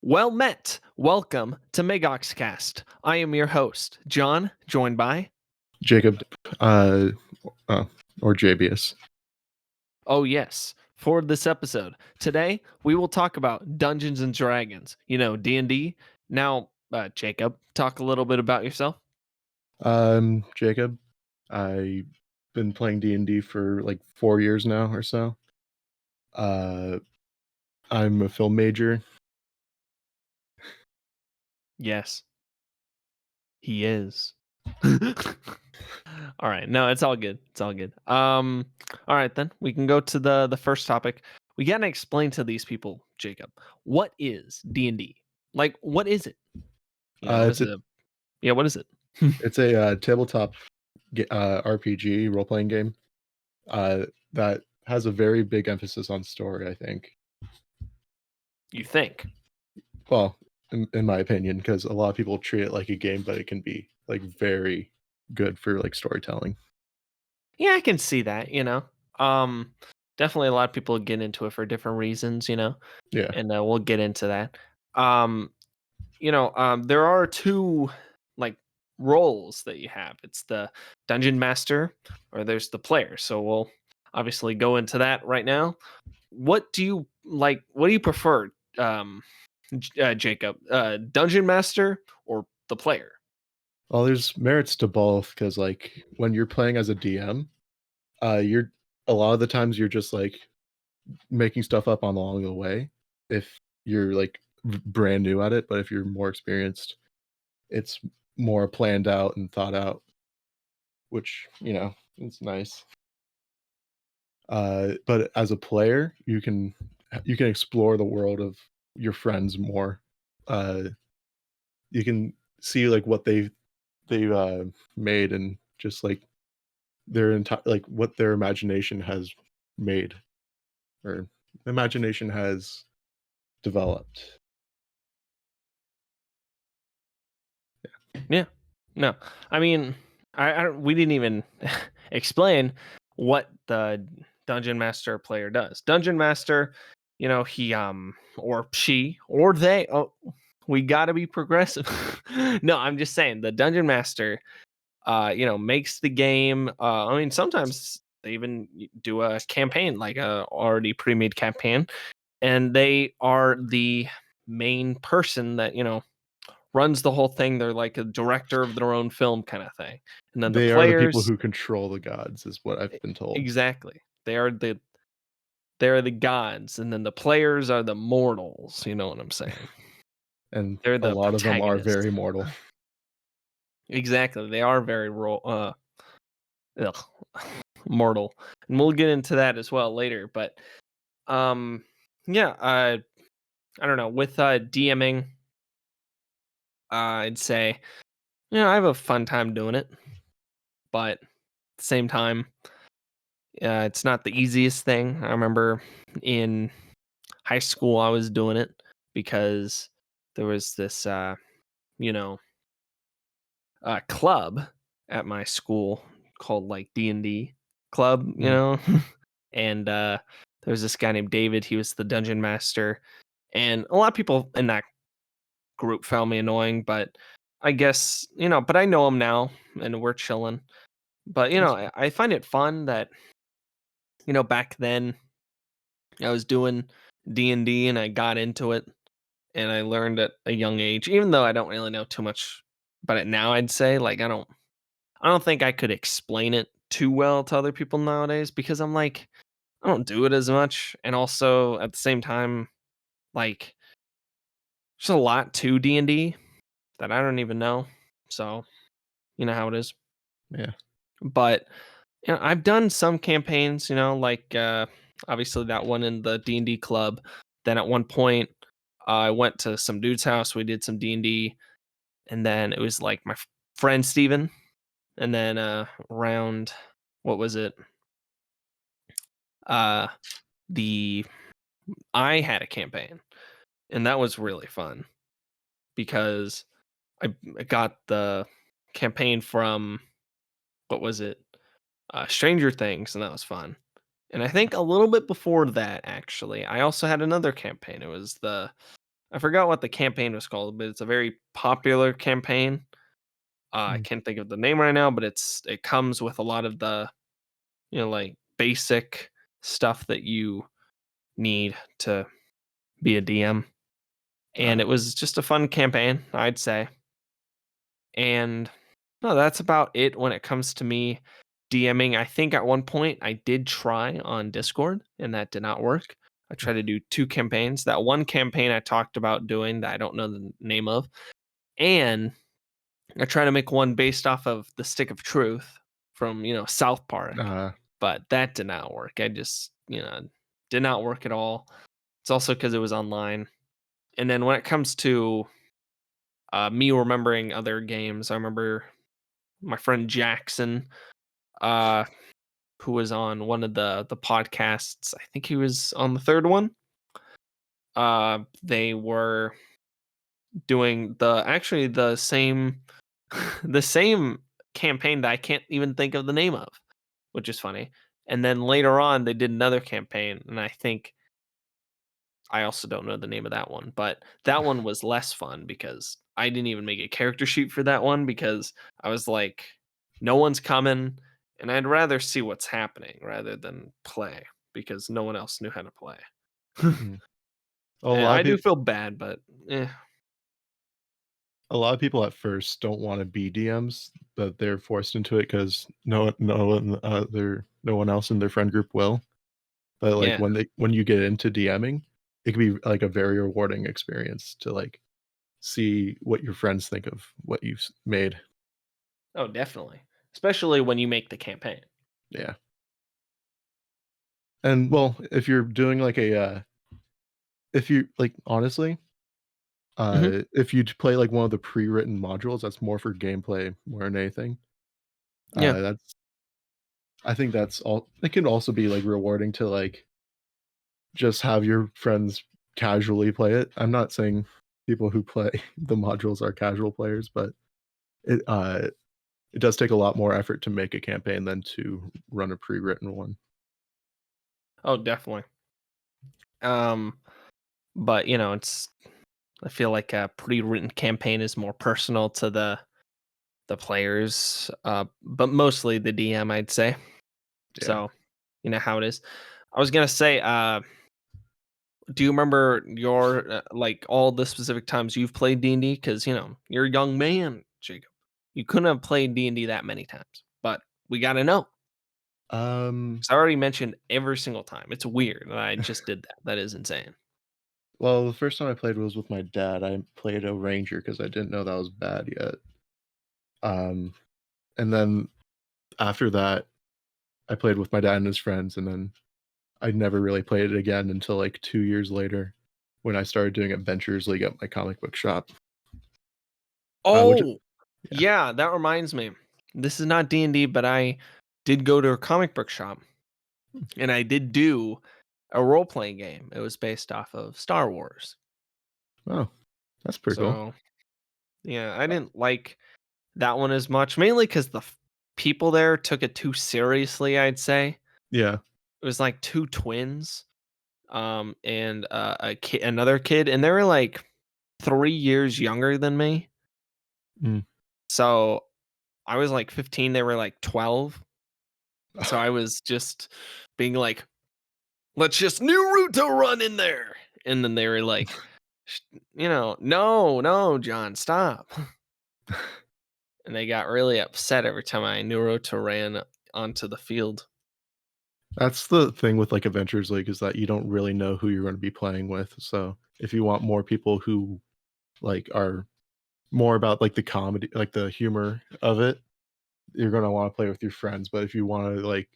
Well met. Welcome to MegoxCast. I am your host, John, joined by. Jacob, uh, uh, or Jabius. Oh yes, for this episode today we will talk about Dungeons and Dragons. D&D. Now, Jacob, talk a little bit about yourself. Jacob. I've been playing D&D for like 4 years now or so. I'm a film major. Yes, he is. All right, no, it's all good. It's all good. All right then, we can go to the first topic. We gotta explain to these people, Jacob, what is D&D? Like, what is it? It's Is a it what is it? it's a tabletop RPG role playing game. That has a very big emphasis on story. I think. You think? Well, in my opinion, because a lot of people treat it like a game, but it can be like very good for like storytelling. Yeah, I can see that. Um, Definitely a lot of people get into it for different reasons, Yeah. and we'll get into that. Um, there are two like roles that you have. It's the dungeon master or there's the player. So we'll obviously go into that right now. What do you like? What do you prefer, Jacob? Dungeon master or the player? Well, there's merits to both because like when you're playing as a DM, you're a lot of the times you're just like making stuff up on along the way if you're like brand new at it, but if you're more experienced, it's more planned out and thought out, which it's nice. But as a player, you can explore the world of your friends more. uh you can see like what they made, and just like their entire like what their imagination has made, or imagination has developed. Yeah. No. I mean, I don't, we didn't even explain what the dungeon master player does. Dungeon master, he or she or they. Oh, we got to be progressive. No, I'm just saying the dungeon master makes the game. I mean, sometimes they even do a campaign, like a already pre-made campaign, and they are the main person that runs the whole thing. They're like a director of their own film kind of thing. And then the They are the people players, who control the gods, is what I've been told. exactly. They're the gods, and then the players are the mortals. You know what I'm saying? And They're a the lot of them are protagonists. very mortal. Exactly. They are very ugh, mortal. And we'll get into that as well later. But um yeah, I don't know. With DMing, I'd say, I have a fun time doing it, but at the same time, it's not the easiest thing. I remember in high school I was doing it because there was this you know, club at my school called like D&D club, Mm. and there was this guy named David. He was the dungeon master, and a lot of people in that group found me annoying, but I guess, but I know him now and we're chilling. But I find it fun that back then I was doing D&D and I got into it and I learned at a young age, even though I don't really know too much about it now. I'd say like I don't think I could explain it too well to other people nowadays because I'm like I don't do it as much, and also at the same time, like there's a lot to D&D that I don't even know. So, you know how it is. Yeah. But I've done some campaigns, like obviously that one in the D&D club. Then at one point, I went to some dude's house. We did some D&D, and then it was like my friend Steven. And then around, what was it? Uh, the I had a campaign, and that was really fun because I got the campaign from, what was it? Stranger Things, and that was fun. And I think a little bit before that, actually, I also had another campaign. It was the I forgot what the campaign was called, but it's a very popular campaign. I Mm. can't think of the name right now, but it comes with a lot of the, like basic stuff that you need to be a DM. And Uh, it was just a fun campaign, I'd say. And no, that's about it when it comes to me DMing. I think at one point I did try on Discord and that did not work. I tried to do two campaigns. That one campaign I talked about doing that I don't know the name of. And I tried to make one based off of the Stick of Truth from, South Park, uh, but that did not work. I just, did not work at all. It's also because it was online. And then when it comes to me remembering other games, I remember my friend Jackson, uh, who was on one of the podcasts. I think he was on the third one. They were doing the same the same campaign that I can't even think of the name of, which is funny. And then later on, they did another campaign, and I think I also don't know the name of that one, but that one was less fun because I didn't even make a character sheet for that one because I was like, no one's coming, and I'd rather see what's happening rather than play because no one else knew how to play. mm. A And lot I of do people, feel bad, but a lot of people at first don't want to be DMs, but they're forced into it because no one else in their friend group will. But like yeah. when you get into DMing, it can be like a very rewarding experience to like see what your friends think of what you've made. Oh, definitely. Especially when you make the campaign. Yeah. And well, if you're doing like if you like honestly, Mhm. if you play like one of the pre-written modules, that's more for gameplay more than anything. Yeah. That's I think that's all. It can also be like rewarding to like just have your friends casually play it. I'm not saying people who play the modules are casual players, but it it does take a lot more effort to make a campaign than to run a pre-written one. Oh, definitely. Um, but it's I feel like a pre-written campaign is more personal to the players, but mostly the DM, I'd say. Yeah. So, you know how it is. I was gonna say, do you remember your like all the specific times you've played D&D? Because you're a young man, Jacob. You couldn't have played D&D that many times, but we gotta know. Um 'Cause I already mentioned every single time. It's weird, and I just did that. That is insane. well, the first time I played was with my dad. I played a ranger because I didn't know that was bad yet. Um and then after that, I played with my dad and his friends, and then I never really played it again until like 2 years later when I started doing Adventures League at my comic book shop. Which Oh, yeah. yeah, that reminds me. This is not D&D, but I did go to a comic book shop, and I did do a role-playing game. It was based off of Star Wars. Oh, that's pretty cool. So, yeah, I didn't like that one as much, mainly because the people there took it too seriously, I'd say. Yeah. It was like two twins, and another kid, and they were like 3 years younger than me. Mm. So I was like 15, they were like 12. So I was just being like, let's just Naruto run in there. And then they were like, "Sh- no, no, John, stop." And they got really upset every time I Naruto ran onto the field. That's the thing with, like, Adventures League is that you don't really know who you're gonna be playing with, so if you want more people who, like, are more about, like, the comedy like, the humor of it, you're gonna wanna play with your friends, but if you wanna, like,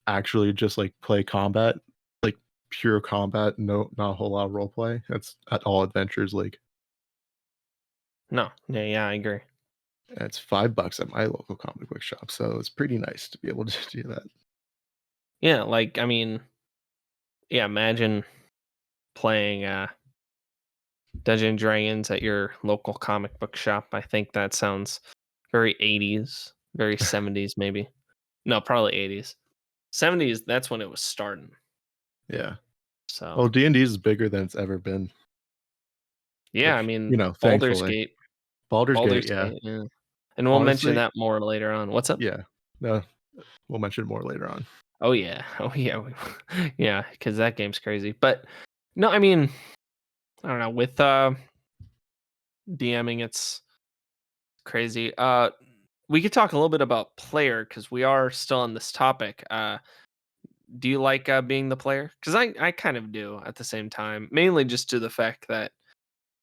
actually just, like, play combat, like, pure combat, not a whole lot of role play, that's at all Adventures League. No, yeah, yeah, I agree. It's $5 at my local comic book shop, so it's pretty nice to be able to do that. Yeah, like, I mean, yeah, imagine playing Dungeons and Dragons at your local comic book shop. I think that sounds very 80s, very 70s, maybe. No, probably 80s. 70s, that's when it was starting. Yeah. So, Well, D&D is bigger than it's ever been. Yeah, I which, mean, Baldur's thankfully. Gate. Baldur's Gate, Baldur's yeah. Gate, yeah. And we'll mention Honestly, that more later on. What's up? yeah. No, we'll mention more later on. Oh yeah. Oh yeah. Yeah, because that game's crazy. But no, I mean, I don't know. With DMing, it's crazy. We could talk a little bit about player because we are still on this topic. Do you like being the player? Because I kind of do at the same time, mainly just to the fact that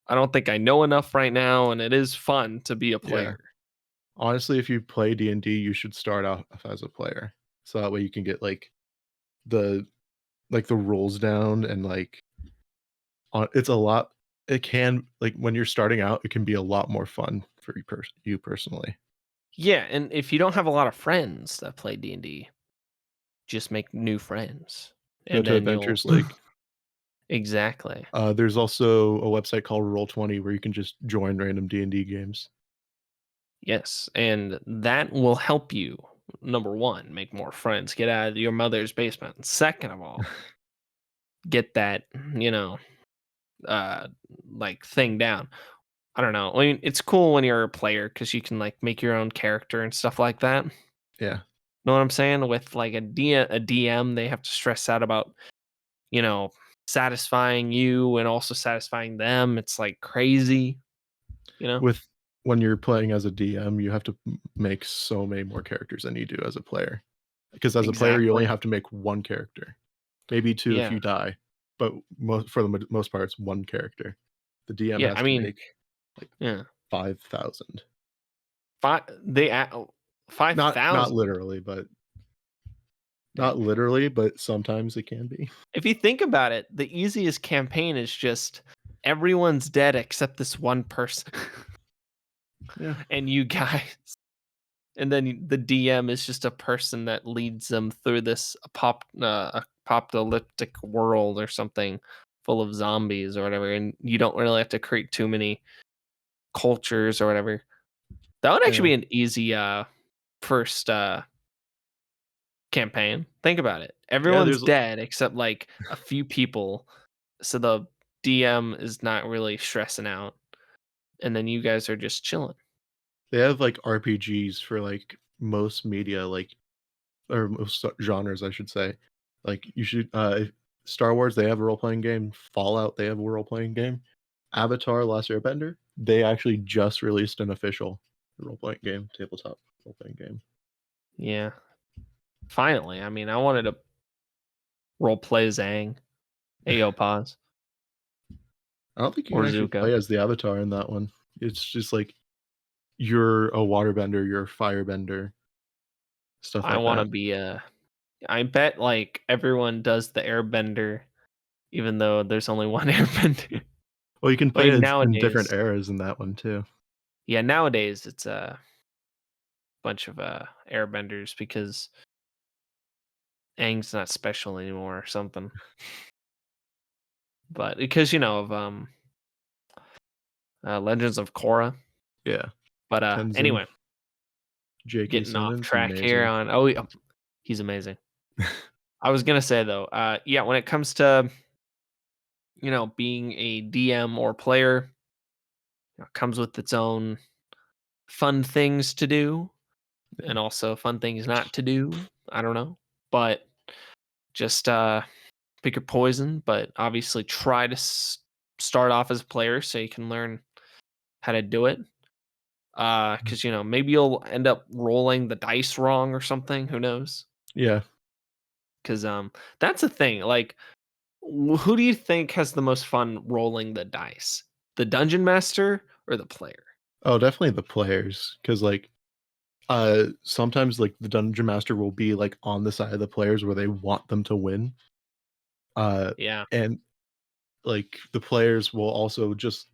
I don't think I know enough right now, and it is fun to be a Yeah. player. Honestly, if you play D&D, you should start off as a player. So that way you can get the the rules down and it's a lot it can when you're starting out, it can be a lot more fun for you personally. Yeah, and if you don't have a lot of friends that play D&D, just make new friends, Go and to then you'll adventures like exactly. there's also a website called Roll20 where you can just join random D&D games. Yes, and that will help you. Number one, make more friends. Get out of your mother's basement. Second of all, get that you know uh thing down. I don't know. I mean, it's cool when you're a player because you can make your own character and stuff like that. Yeah. Know what I'm saying? With a DM, they have to stress out about you know satisfying you and also satisfying them. It's like crazy. You know? With when you're playing as a DM, you have to make so many more characters than you do as a player. Because as a player, you only Exactly. have to make one character, maybe two if Yeah. you die, but for the most part, it's one character. The DM Yeah. has I to mean, make like yeah. 5,000. Five. Five Not thousand. literally, but Dang. sometimes it can be. If you think about it, the easiest campaign is just everyone's dead except this one person, Yeah. and you guys. And then the DM is just a person that leads them through this apocalyptic world or something full of zombies or whatever, and you don't really have to create too many cultures or whatever. That would actually Yeah. be an easy first campaign. Think about it. Yeah, Everyone's dead except a few people, so the DM is not really stressing out, and then you guys are just chilling. they have RPGs for most media, or most genres, I should say. You should Star Wars, they have a role-playing game. Fallout, they have a role-playing game. Avatar: Last Airbender, they actually just released an official role-playing game, tabletop role-playing game. Yeah, finally. I mean, I wanted to role play Zang, Ayo I don't think you or can actually Zuko. play as the Avatar in that one. It's just you're a waterbender, you're a firebender, stuff I like want to that. be a. I bet everyone does the Airbender, even though there's only one Airbender. Well, you can I play mean, as in nowadays, different eras in that one too. yeah, nowadays it's a bunch of Airbenders because Aang's not special anymore or something. But because of Legends of Korra. Yeah. But Tenzin, anyway, J.K. getting off Simmons, track here amazing. on. Oh, yeah, he's amazing. I was gonna say though, yeah, when it comes to being a DM or player, comes with its own fun things to do Yeah. and also fun things not to do. I don't know, but just pick your poison. But obviously, try to start off as a player so you can learn how to do it. Because maybe you'll end up rolling the dice wrong or something. Who knows? Yeah. Because that's the thing. Who do you think has the most fun rolling the dice? The dungeon master or the player? Oh, definitely the players, because sometimes the dungeon master will be on the side of the players where they want them to win. Yeah. And the players will also just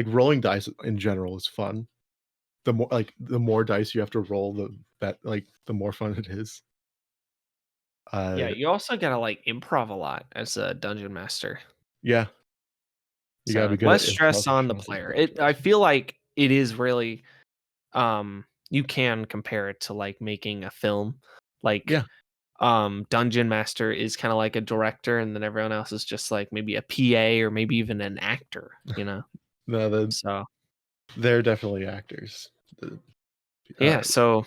rolling dice in general is fun. The more dice you have to roll, the more fun it is. Yeah, Uh, you also gotta improv a lot as a dungeon master. yeah, you gotta be So good less at stress on the player. I improvisation. feel like it is really you can compare it to making a film. Like Yeah, dungeon master is kind of like a director and then everyone else is just maybe a PA or maybe even an actor. No, So they're definitely actors. The yeah, so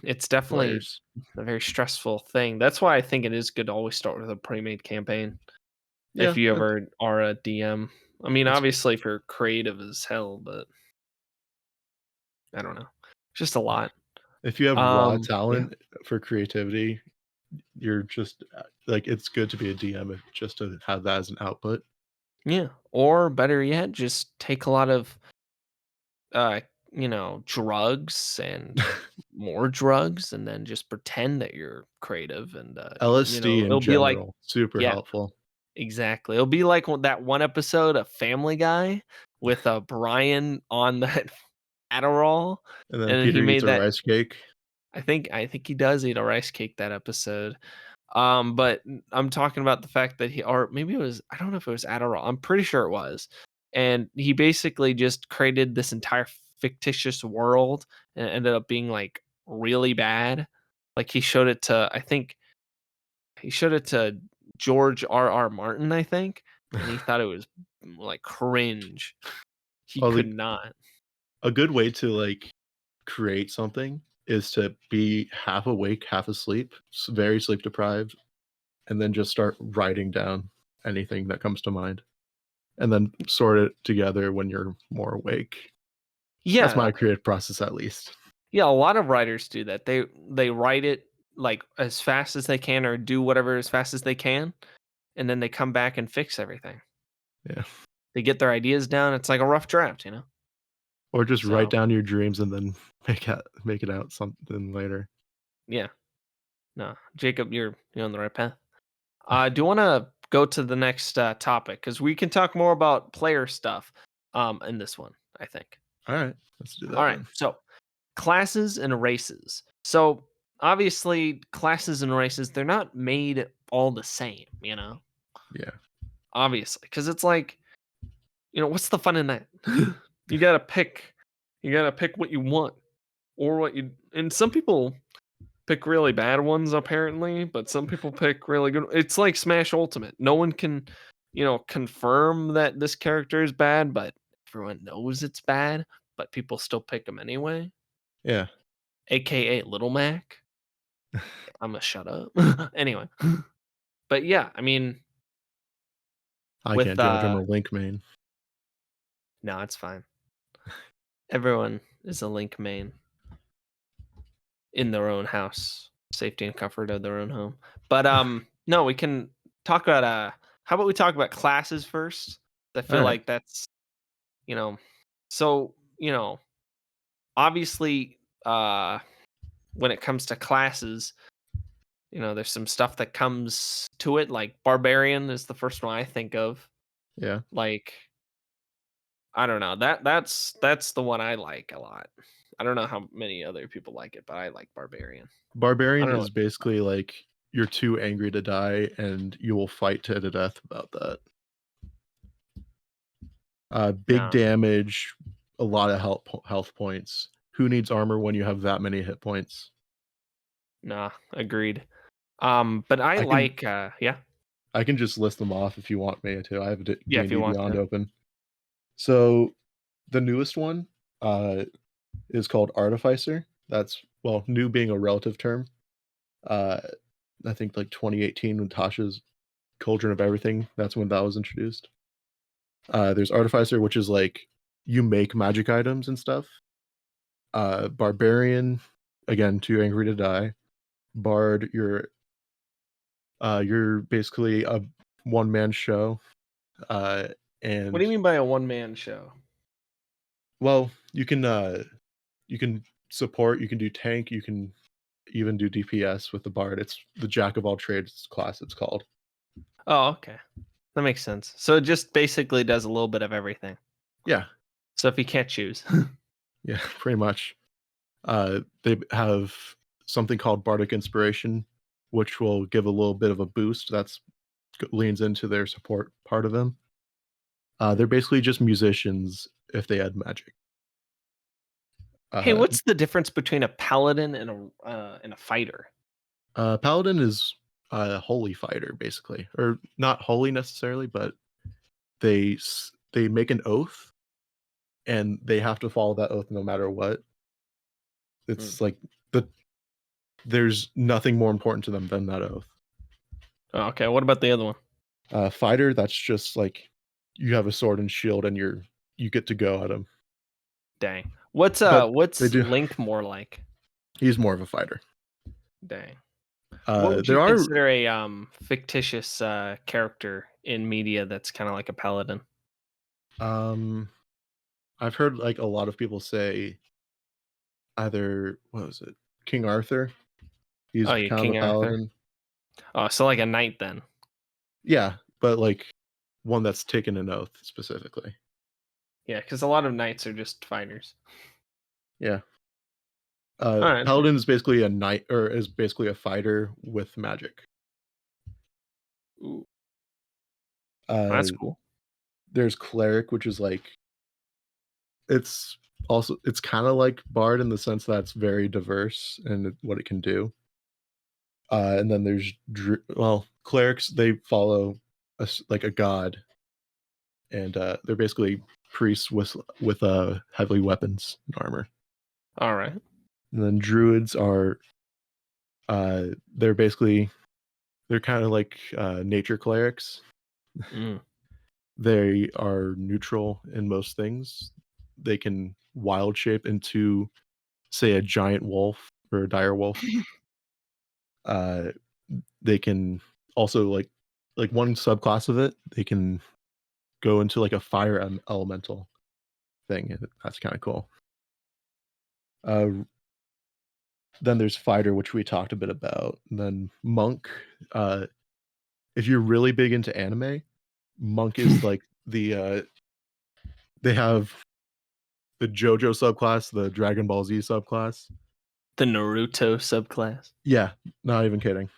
it's definitely players. a very stressful thing. That's why I think it is good to always start with a pre-made campaign if Yeah, you ever are a DM. I mean, that's obviously if you're creative as hell, but I don't know. Just a lot. if you have raw Yeah. talent for creativity, you're just like it's good to be a DM just to have that as an output. Yeah. Or better yet, just take a lot of uh, drugs and more drugs and then just pretend that you're creative and LSD in it'll be like general, super yeah, helpful. exactly. It'll be like that one episode of Family Guy with Brian on that Adderall And then and then he Peter eats made a that rice cake. I think he does eat a rice cake that episode. But I'm talking about the fact that or maybe it was, I don't know if it was Adderall. I'm pretty sure it was. And he basically just created this entire fictitious world and it ended up being like really bad. Like I think he showed it to George R. Martin, I think, and he thought it was like cringe. He Well, could not. a good way to like create something is to be half awake, half asleep, very sleep deprived, and then just start writing down anything that comes to mind, and then sort it together when you're more awake. That's Yeah, my creative process, at least. yeah, a lot of writers do that. They write it like as fast as they can or do whatever as fast as they can, and then they come back and fix everything. Yeah. They get their ideas down. It's like a rough draft. Or just write So, down your dreams and then make it out something later. yeah. No, Jacob, you're on the right path. Do you want to go to the next topic cuz we can talk more about player stuff in this one, I think. All right, let's do All that right. then. So, classes and races. So, obviously classes and races they're not made all the same. Yeah. Obviously, cuz it's like, what's the fun in that? you got to pick what you want or what you and some people pick really bad ones apparently, but some people pick really good. It's like Smash Ultimate. No one can, confirm that this character is bad, but everyone knows it's bad, but people still pick him anyway. Yeah. AKA Little Mac. I'm gonna shut up. Anyway. But yeah, I mean, I with can't judge. I'm a Link main. no, it's fine. Everyone is a Link main in their own house, safety and comfort of their own home. But no, we can talk about how about we talk about classes first? I All feel right. like that's you know so obviously when it comes to classes, there's some stuff that comes to it, like barbarian is the first one I think of. Yeah. Like I don't know. That's the one I like a lot. I don't know how many other people like it, but I like barbarian. I Barbarian don't know is what you basically like you're too angry to die, and you will fight to the death about that. Big No, damage, a lot of health points. Who needs armor when you have that many hit points? nah, agreed. But I I can like yeah. I can just list them off if you want me to. I have Yeah, if you D&D want Beyond to. open. So the newest one uh, is called Artificer. That's well, new being a relative term. Uh, I think like 2018 when Tasha's Cauldron of Everything. That's when that was introduced. There's Artificer, which is like you make magic items and stuff. Barbarian, again, too angry to die. Bard, you're basically a one man show. Uh, What do and you mean by a one man show? well, you can support, you can do tank, you can even do DPS with the Bard. It's the Jack of all trades class. It's called. Oh, okay. That makes sense. So it just basically does a little bit of everything. Yeah, So if you can't choose. yeah, pretty much. They have something called Bardic Inspiration, which will give a little bit of a boost. That's leans into their support part of them. They're basically just musicians if they add magic. Hey, Uh, what's the difference between a paladin and a fighter? Paladin is a holy fighter, basically, or not holy necessarily, but they make an oath and they have to follow that oath no matter what. Mm. It's like the there's nothing more important to them than that oath. Oh, okay, what about the other one? Fighter, that's just like you have a sword and shield and you get to go at him. Dang. But they What's do Link more like? he's more of a fighter. Dang. What would you There are consider a fictitious character in media that's kind of like a paladin? um I've heard like a lot of people say either what was it? King Arthur. Oh, He's yeah, kind of a King Arthur. paladin. Oh, so like a knight then. Yeah, but like one that's taken an oath specifically. Yeah, because a lot of knights are just fighters. Yeah. All right, Paladin is basically a knight or is basically a fighter with magic. ooh, Uh that's cool. there's cleric, which is like it's it's kind of like bard in the sense that it's very diverse in what it can do. And then there's clerics, they follow like a god, and they're basically priests with heavy weapons and armor. All right. And then druids are they're basically they're kind of like nature clerics. Mm. They are neutral in most things. They can wild shape into, say, a giant wolf or a dire wolf. Uh, they can also like one subclass of it. They can go into like a fire elemental thing, and that's kind of cool. Uh, then there's fighter, which we talked a bit about. And then monk. Uh, if you're really big into anime, monk is like they have the JoJo subclass, the Dragon Ball Z subclass. The Naruto subclass. Yeah, not even kidding.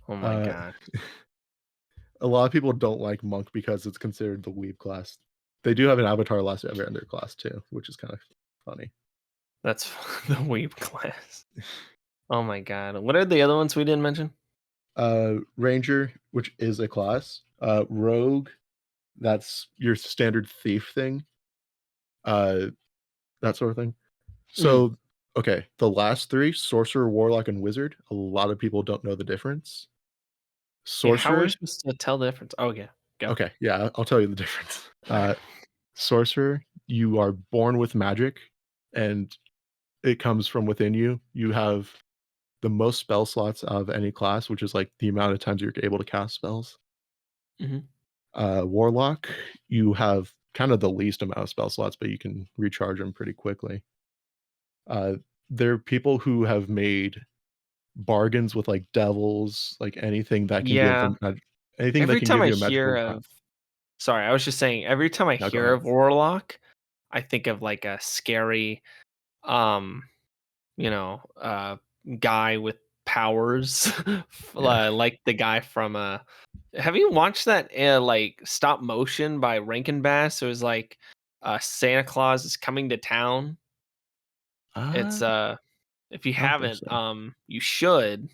Oh my Uh, god. a lot of people don't like monk because it's considered the weeb class. They do have an avatar last ever in their class too, which is kind of funny. That's the weeb class. Oh my god. What are the other ones we didn't mention? Ranger, which is a class. Rogue, that's your standard thief thing. Uh, that sort of thing. Mm. So, okay, the last three, sorcerer, warlock, and wizard. A lot of people don't know the difference. Yeah, how are we Sorcerer, supposed to tell the difference? Oh yeah. Go. okay, yeah, I'll tell you the difference. Sorcerer, you are born with magic, and it comes from within you. You have the most spell slots of any class, which is like the amount of times you're able to cast spells. Mhm. Warlock, you have kind of the least amount of spell slots, but you can recharge them pretty quickly. Uh, there are people who have made bargains with like devils, like anything that can give Yeah. them anything that Every can time give I you a hear magical of sorry, I was just saying every time I now go hear ahead. of warlock, I think of like a scary um, you know, guy with powers Yeah. like the guy from have you watched that like stop motion by Rankin Bass? It was like Santa Claus is coming to town. It's Uh, if you I don't think haven't, so. you should.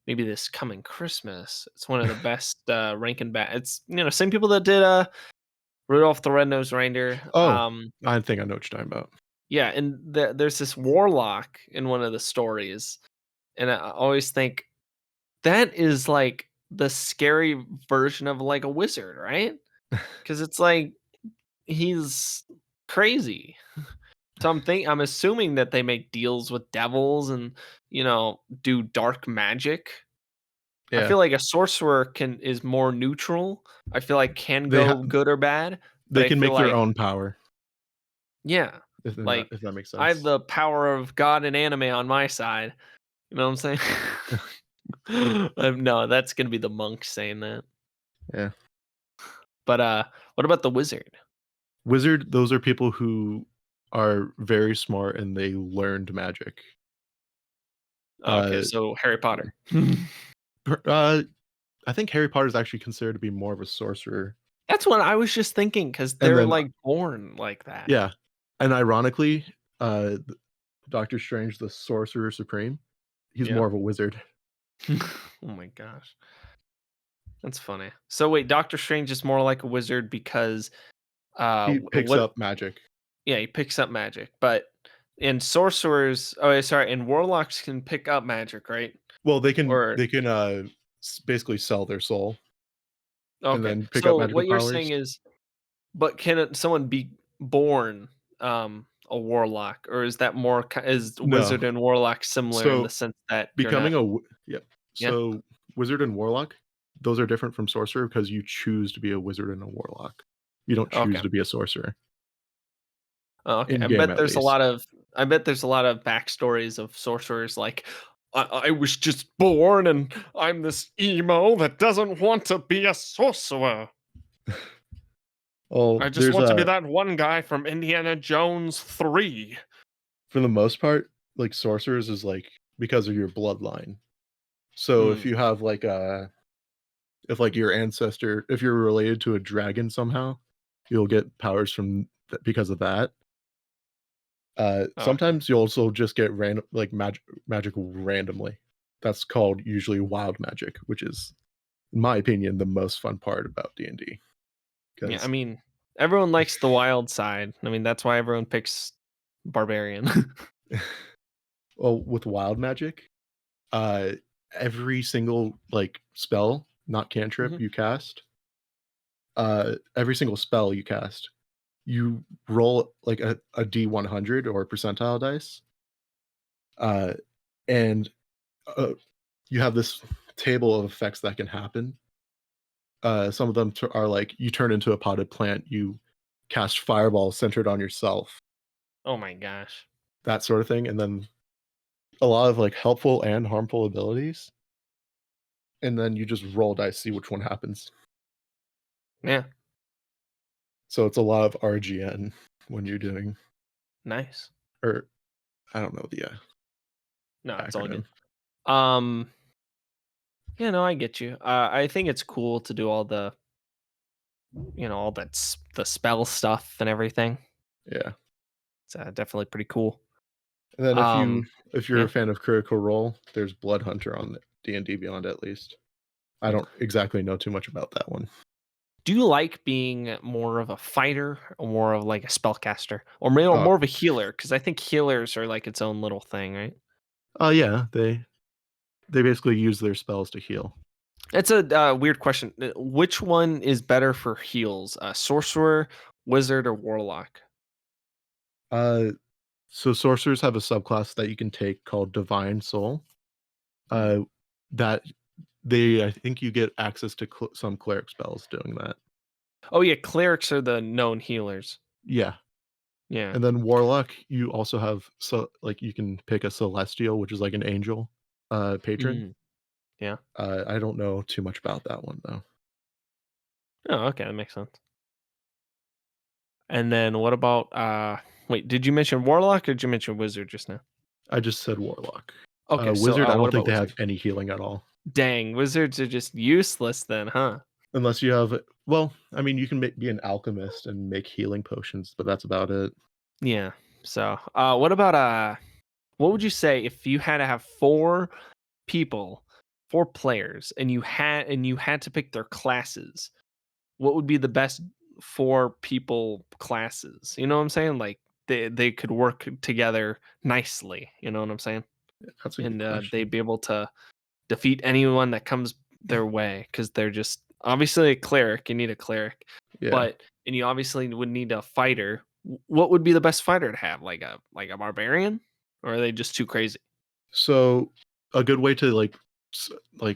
Maybe this coming Christmas. It's one of the best Rankin Bass. It's same people that did Rudolph the Red-Nosed Reindeer. Oh, I think I know what you're talking about. Yeah, and there's this warlock in one of the stories, and I always think that is like the scary version of like a wizard, right? Because it's like he's crazy. So I'm assuming that they make deals with devils and do dark magic. I Yeah, feel like a sorcerer is more neutral. I feel like can they go good or bad, but they I can feel make their like own power yeah, like if that makes I have sense. the power of God and anime on my side. You know what I'm saying? No, that's gonna be the monk saying that. Yeah. But what about the wizard? Wizard, those are people who are very smart and they learned magic. Oh, okay, Uh, so Harry yeah. Potter. I think Harry Potter is actually considered to be more of a sorcerer. That's what I was just thinking because And they're then like born like that. yeah, and ironically, Doctor Strange, the Sorcerer Supreme, he's Yeah. more of a wizard. Oh my gosh, that's funny. So wait, Doctor Strange is more like a wizard because He picks What? up magic. Yeah, he picks up magic, but in sorcerers, oh, sorry, and warlocks can pick up magic, right? Well, they can Or basically sell their soul and okay, then pick up so magical what you're saying powers. is, but can someone be born a warlock, or is that more is No. wizard and warlock similar in the So sense that you're becoming not? yeah. Yeah. So wizard and warlock, those are different from sorcerer because you choose to be a wizard and a warlock. You don't choose Okay. to be a sorcerer Oh, okay. in game at least. I bet there's a lot of backstories of sorcerers like I was just born and I'm this emo that doesn't want to be a sorcerer. Well, I just there's want to be a that one guy from Indiana Jones 3. for the most part, like sorcerers is like because of your bloodline. So if Mm, you have like a if like your ancestor, if you're related to a dragon somehow, you'll get powers from because of that. okay. Sometimes you also just get random like magic randomly. That's called usually wild magic, which is, in my opinion, the most fun part about D&D. Yeah, I Because mean, everyone likes the wild side. I mean, that's why everyone picks barbarian. well, with wild magic, uh, every single like spell, not cantrip, Mhm. you cast, every single spell you cast, you roll like a D100 or percentile dice, uh, and you have this table of effects that can happen. Some of them are like you turn into a potted plant, you cast fireballs centered on yourself, Oh my gosh. that sort of thing, and then a lot of like helpful and harmful abilities, and then you just roll dice, see which one happens. Yeah, So it's a lot of RGN when you're doing, nice. or I don't know the No, it's all good. acronym. Um, yeah, no, I get you. I think it's cool to do all the, all the spell stuff and everything. Yeah, It's definitely pretty cool. and then Um, if you're a yeah. fan of Critical Role, there's Blood Hunter on the D&D Beyond at least. I Yeah. don't exactly know too much about that one. Do you like being more of a fighter or more of like a spellcaster or Uh, more of a healer? Because I think healers are like its own little thing, right? yeah, they basically use their spells to heal. It's a weird question. Which one is better for heals? Sorcerer, wizard, or warlock? Uh, so sorcerers have a subclass that you can take called Divine Soul. Hmm. Uh, that I think you get access to some cleric spells doing that. Oh yeah, clerics are the known healers. Yeah, Yeah. and then Warlock, you also have so like you can pick a Celestial, which is like an angel patron. Mm, yeah. I don't know too much about that one though. Oh, okay, that makes sense. And then what about wait, did you mention warlock or did you mention wizard just now? I just said Warlock. Okay, so Wizard, I what don't think about they wizard? have any healing at all. Dang, wizards are just useless then, huh? Unless you have, well, I mean, you can be an alchemist and make healing potions, but that's about it. Yeah. So, what about what would you say if you had to have people, four players, and you had to pick their classes? What would be the best four people classes? You know what I'm saying? Like they could work together nicely. You know what I'm saying? That's a good And question. they'd be able to defeat anyone that comes their way because they're just obviously a cleric. You need a cleric, Yeah. but and you obviously would need a fighter. What would be the best fighter to have? Like a barbarian, or are they just too crazy? So a good way to like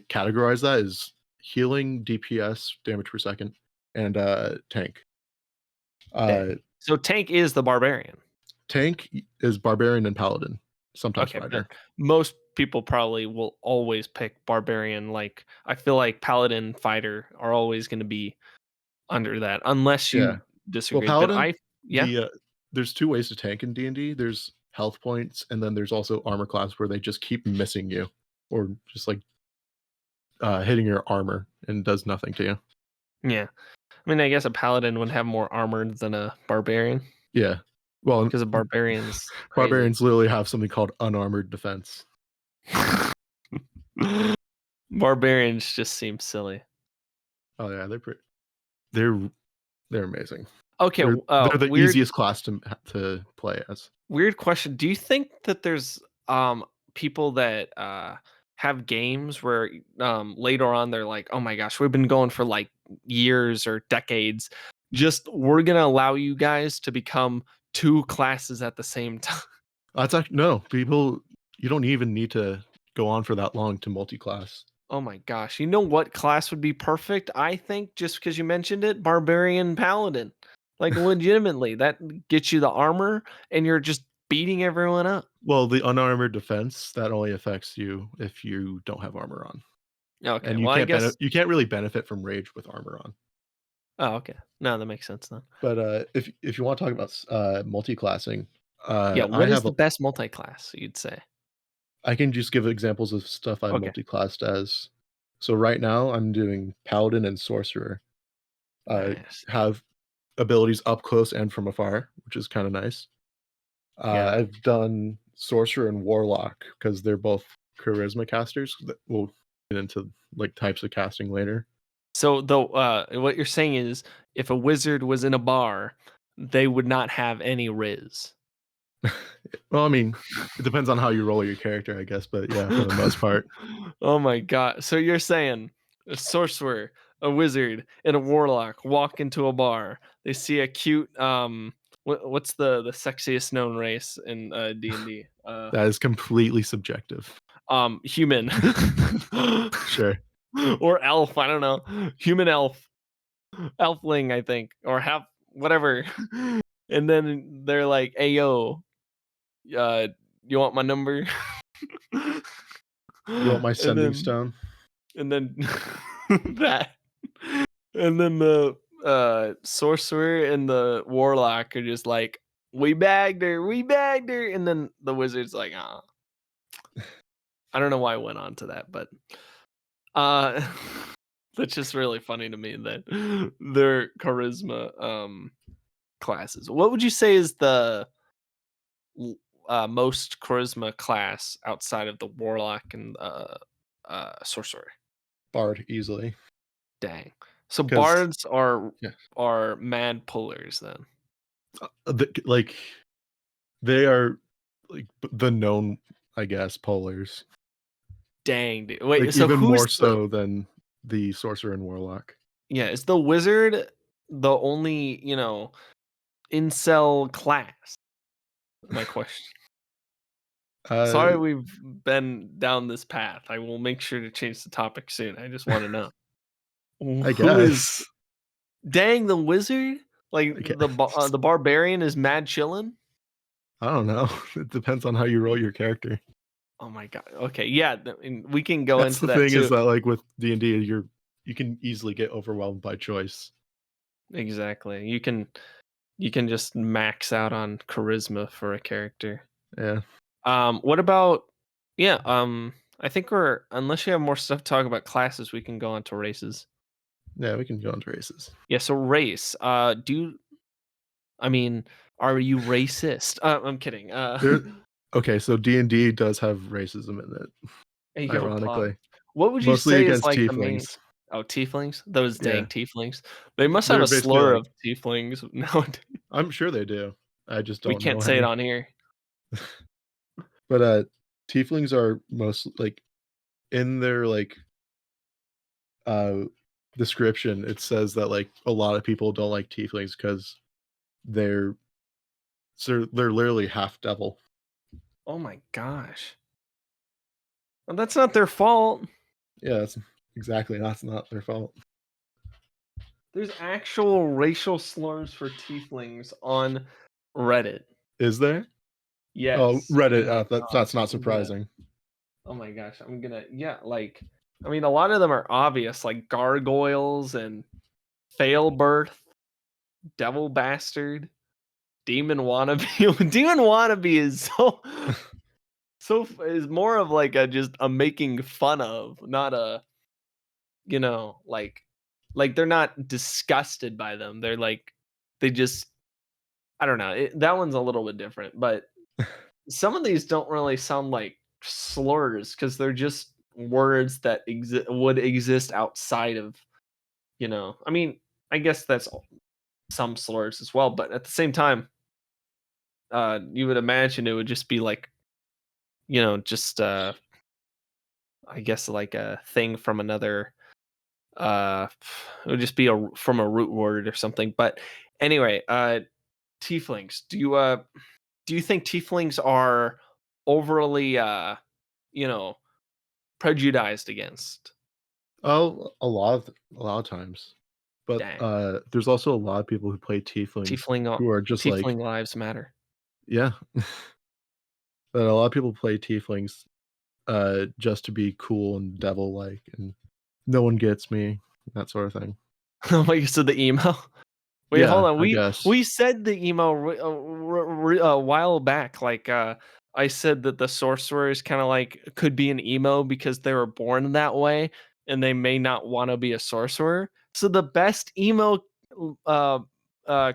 categorize that is healing, DPS, damage per second, and tank. Uh, Dang. So tank is the barbarian. tank is barbarian and paladin, sometimes Okay, then fighter. most people probably will always pick barbarian. Like I feel like paladin fighter are always going to be under that, unless Yeah. you Well, disagree. But paladin, yeah, there's two ways to tank in D&D. There's health points, and then there's also armor class where they just keep missing you, or just like hitting your armor and does nothing to you. yeah. I mean, I guess a paladin would have more armor than a barbarian Yeah. Well, because a barbarian's crazy. barbarians literally have something called unarmored defense. Barbarians just seem silly. Oh yeah, they're they're amazing. Okay, They're the weird easiest class to play as. weird question. Do you think that there's people that have games where later on they're like, "Oh my gosh, we've been going for like years or decades. Just we're going to allow you guys to become two classes at the same time." That's actually no, people you don't even need to go on for that long to multi-class. Oh my gosh. You know what class would be perfect? I think just because you mentioned it, Barbarian Paladin. Like legitimately, that gets you the armor and you're just beating everyone up. Well, the unarmored defense, that only affects you if you don't have armor on. Okay. And Well, I guess. you can't really benefit from rage with armor on. Oh, okay. No, that makes sense then. But if you want to talk about multi-classing, Yeah. I What is have the best multi-class you'd say? I can just give examples of stuff I Okay. multi-classed as. So right now I'm doing paladin and sorcerer. Nice. Have abilities up close and from afar, which is kind of nice. Yeah. I've done sorcerer and warlock because they're both charisma casters. We'll get into like types of casting later. So though, what you're saying is, if a wizard was in a bar, they would not have any riz. Well, I mean, it depends on how you roll your character, I guess, but yeah, for the most part. Oh my god. So you're saying a sorcerer, a wizard, and a warlock walk into a bar. They see a cute what's the sexiest known race in D&D? That is completely subjective. Human. Sure. Or elf, I don't know. Human elf. Elfling, I think, or half whatever. And then they're like, "Hey yo, uh you want my number?" You want my and sending then stone? and then that and then the sorcerer and the warlock are just like, we bagged her, and then the wizard's like, ah. I don't know why I went on to that, but uh that's just really funny to me that their charisma classes. What would you say is the most charisma class outside of the warlock and sorcerer? Bard easily. Dang. So Because bards yeah, are mad pullers then. like they are like the known, I guess, polars. Dang, dude. Wait, Like so even who's more the so than the sorcerer and warlock. yeah, is the wizard the only, incel class? My question. Sorry Uh, we've been down this path. I will make sure to change the topic soon. I just want to know. I Who is guess. dang the wizard? Like I guess. the barbarian is mad chillin'? I don't know. It depends on how you roll your character. Oh my god. Okay, yeah, and we can go That's into the that thing is too. that like with D&D, you can easily get overwhelmed by choice. Exactly. You can just max out on charisma for a character. Yeah. What about yeah, I think we're unless you have more stuff to talk about classes, we can go on to races. Yeah, we can go into races. Yeah, so race. I mean, are you racist? I'm kidding. There Okay, so D&D does have racism in it, Hey, yo, pause. ironically. What would you Mostly say is against like the main tieflings. oh, tieflings? Those dang Yeah. tieflings. They must have They're a basically slur like of tieflings nowadays. I'm sure they do. I just We don't can't know say it any. on here. But tieflings are most like in their like uh description it says that like a lot of people don't like tieflings because they're they're literally half devil. Oh my gosh. Well, that's not their fault. Yeah, that's not their fault. There's actual racial slurs for tieflings on Reddit. Is there? Oh, Yes. Oh Reddit. my That's gosh. not surprising. Oh my gosh. I'm gonna, yeah, like, I mean, a lot of them are obvious, like gargoyles and fail birth, devil bastard, demon wannabe. Demon wannabe is is more of like a just a making fun of, not a, like they're not disgusted by them. They're like, they just, I don't know. That one's a little bit different, but some of these don't really sound like slurs because they're just words that would exist outside of, I mean, I guess that's all. some slurs as well. But at the same time, you would imagine it would just be like, just I guess like a thing from another. Uh, it would just be from a root word or something. But anyway, tieflings. Do you think tieflings are overly you know prejudiced against? Oh, a lot of times. But, Dang, there's also a lot of people who play tieflings who are just like tiefling lives matter. yeah. But a lot of people play tieflings, just to be cool and devil-like, and no one gets me, that sort of thing. Like you said, the emo. Wait, hold Yeah, on. I We guess. we said the emo a while back. Like I said that the sorcerers kind of like could be an emo because they were born that way, and they may not want to be a sorcerer. So the best emo uh,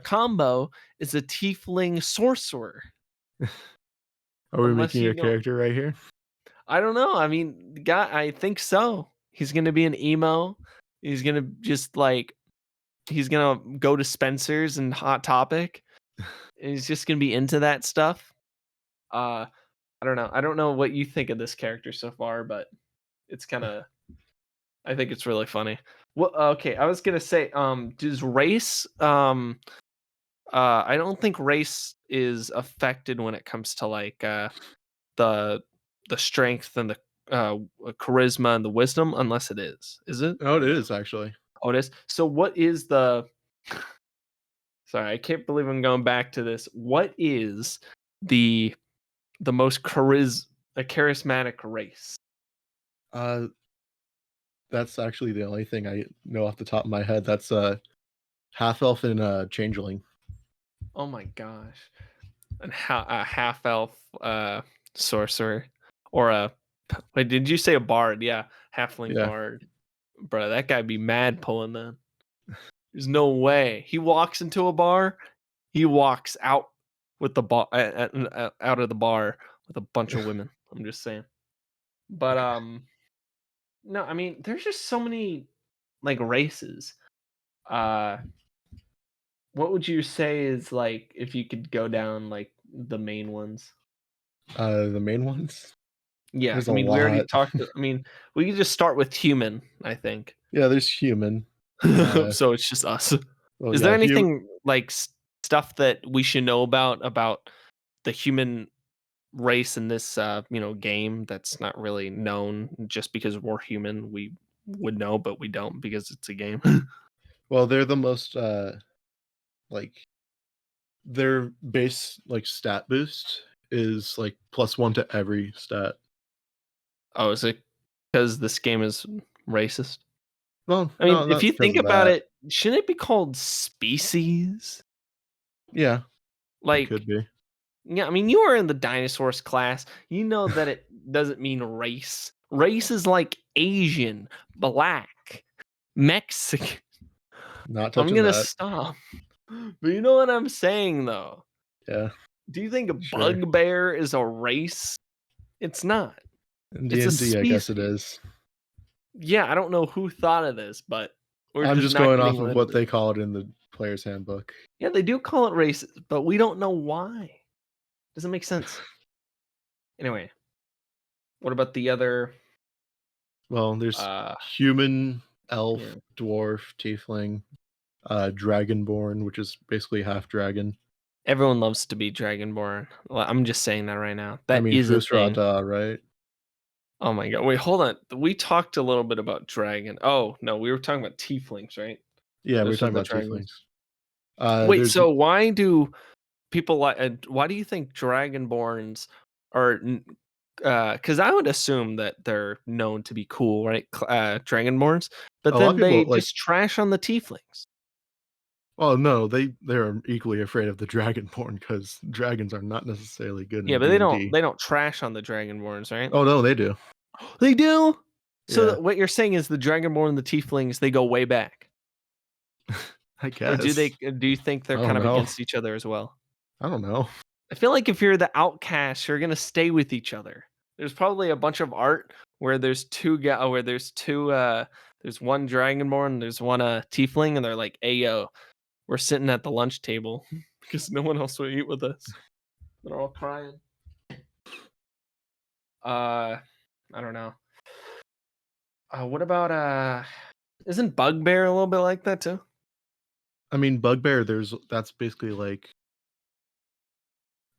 combo is a tiefling sorcerer. Are we Unless making you a don't, character right here? I don't know. I mean, the guy, I think so. He's gonna be an emo. He's gonna just like he's gonna go to Spencer's and Hot Topic. And he's just gonna be into that stuff. Uh, I don't know. I don't know what you think of this character so far, but it's kind of. I think it's really funny. Well, okay. I was gonna say, does race? I don't think race is affected when it comes to like the the strength and the charisma and the wisdom, unless it is. Is it? Oh, it is actually. Oh, it is. So, what is the? Sorry, I can't believe I'm going back to this. What is the most a charismatic race? Uh, that's actually the only thing I know off the top of my head. That's, half elf and, changeling. Oh my gosh. A half elf sorcerer or a wait, did you say a bard? Yeah, halfling Yeah. bard. Bro, that guy be mad pulling that. There's no way. He walks into a bar, he walks out with the bar out of the bar with a bunch of women. I'm just saying. But no, I mean, there's just so many like races. Uh what would you say is like if you could go down like the main ones? The main ones? Yeah, There's I a mean, we already lot. talked. I mean, we could just start with human. I think Yeah, there's human. so. It's just us. Well, Is there yeah, anything like stuff that we should know about the human race in this game that's not really known? Just because we're human, we would know, but we don't because it's a game. well, they're the most, like their base, like, stat boost is, like, +1 to every stat. Oh, is it because this game is racist? Well, I mean, no, if not you because think of about that. it, shouldn't it be called species? Yeah, it Like, could be. yeah, I mean, you are in the dinosaurs class. You know that it doesn't mean race. Race is like Asian, black, Mexican. Not I'm touching gonna that. stop. But you know what I'm saying, though. Yeah, Do you think a sure. bugbear is a race? It's not. In It's a D&D, I guess it species. is. Yeah, I don't know who thought of this, but we're I'm just just not going getting off of rid of what it. they call it in the player's handbook. Yeah, they do call it racist, but we don't know why. Doesn't make sense. Anyway, what about the other? Well, there's Uh, human, yeah. elf, dwarf, tiefling, dragonborn, which is basically half dragon. Everyone loves to be Dragonborn. Well, I'm just saying that right now. I That mean, is a thing. Fusrata, right? Oh my god. Wait, hold on. We talked a little bit about dragon. Oh, no, we were talking about tieflings, right? Yeah, we're Those are talking the about dragons. tieflings. Wait, There's so why do people like why do you think Dragonborns are cuz I would assume that they're known to be cool, right? Dragonborns, but a lot of then they people like. just trash on the tieflings. Oh no, they're equally afraid of the dragonborn because dragons are not necessarily good Yeah, in but D and D. they don't trash on the Dragonborns, right? Oh no, they do. They do. So Yeah, what you're saying is the Dragonborn and the Tieflings they go way back, I or do guess. they? Do you think they're I don't kind of know. against each other as well? I don't know. I feel like if you're the outcast, you're gonna stay with each other. There's probably a bunch of art where there's two there's one Dragonborn, there's one Tiefling, and they're like, "Hey yo, we're sitting at the lunch table because no one else will eat with us. They're all crying. I don't know. What about isn't Bugbear a little bit like that too? I mean, Bugbear. That's basically like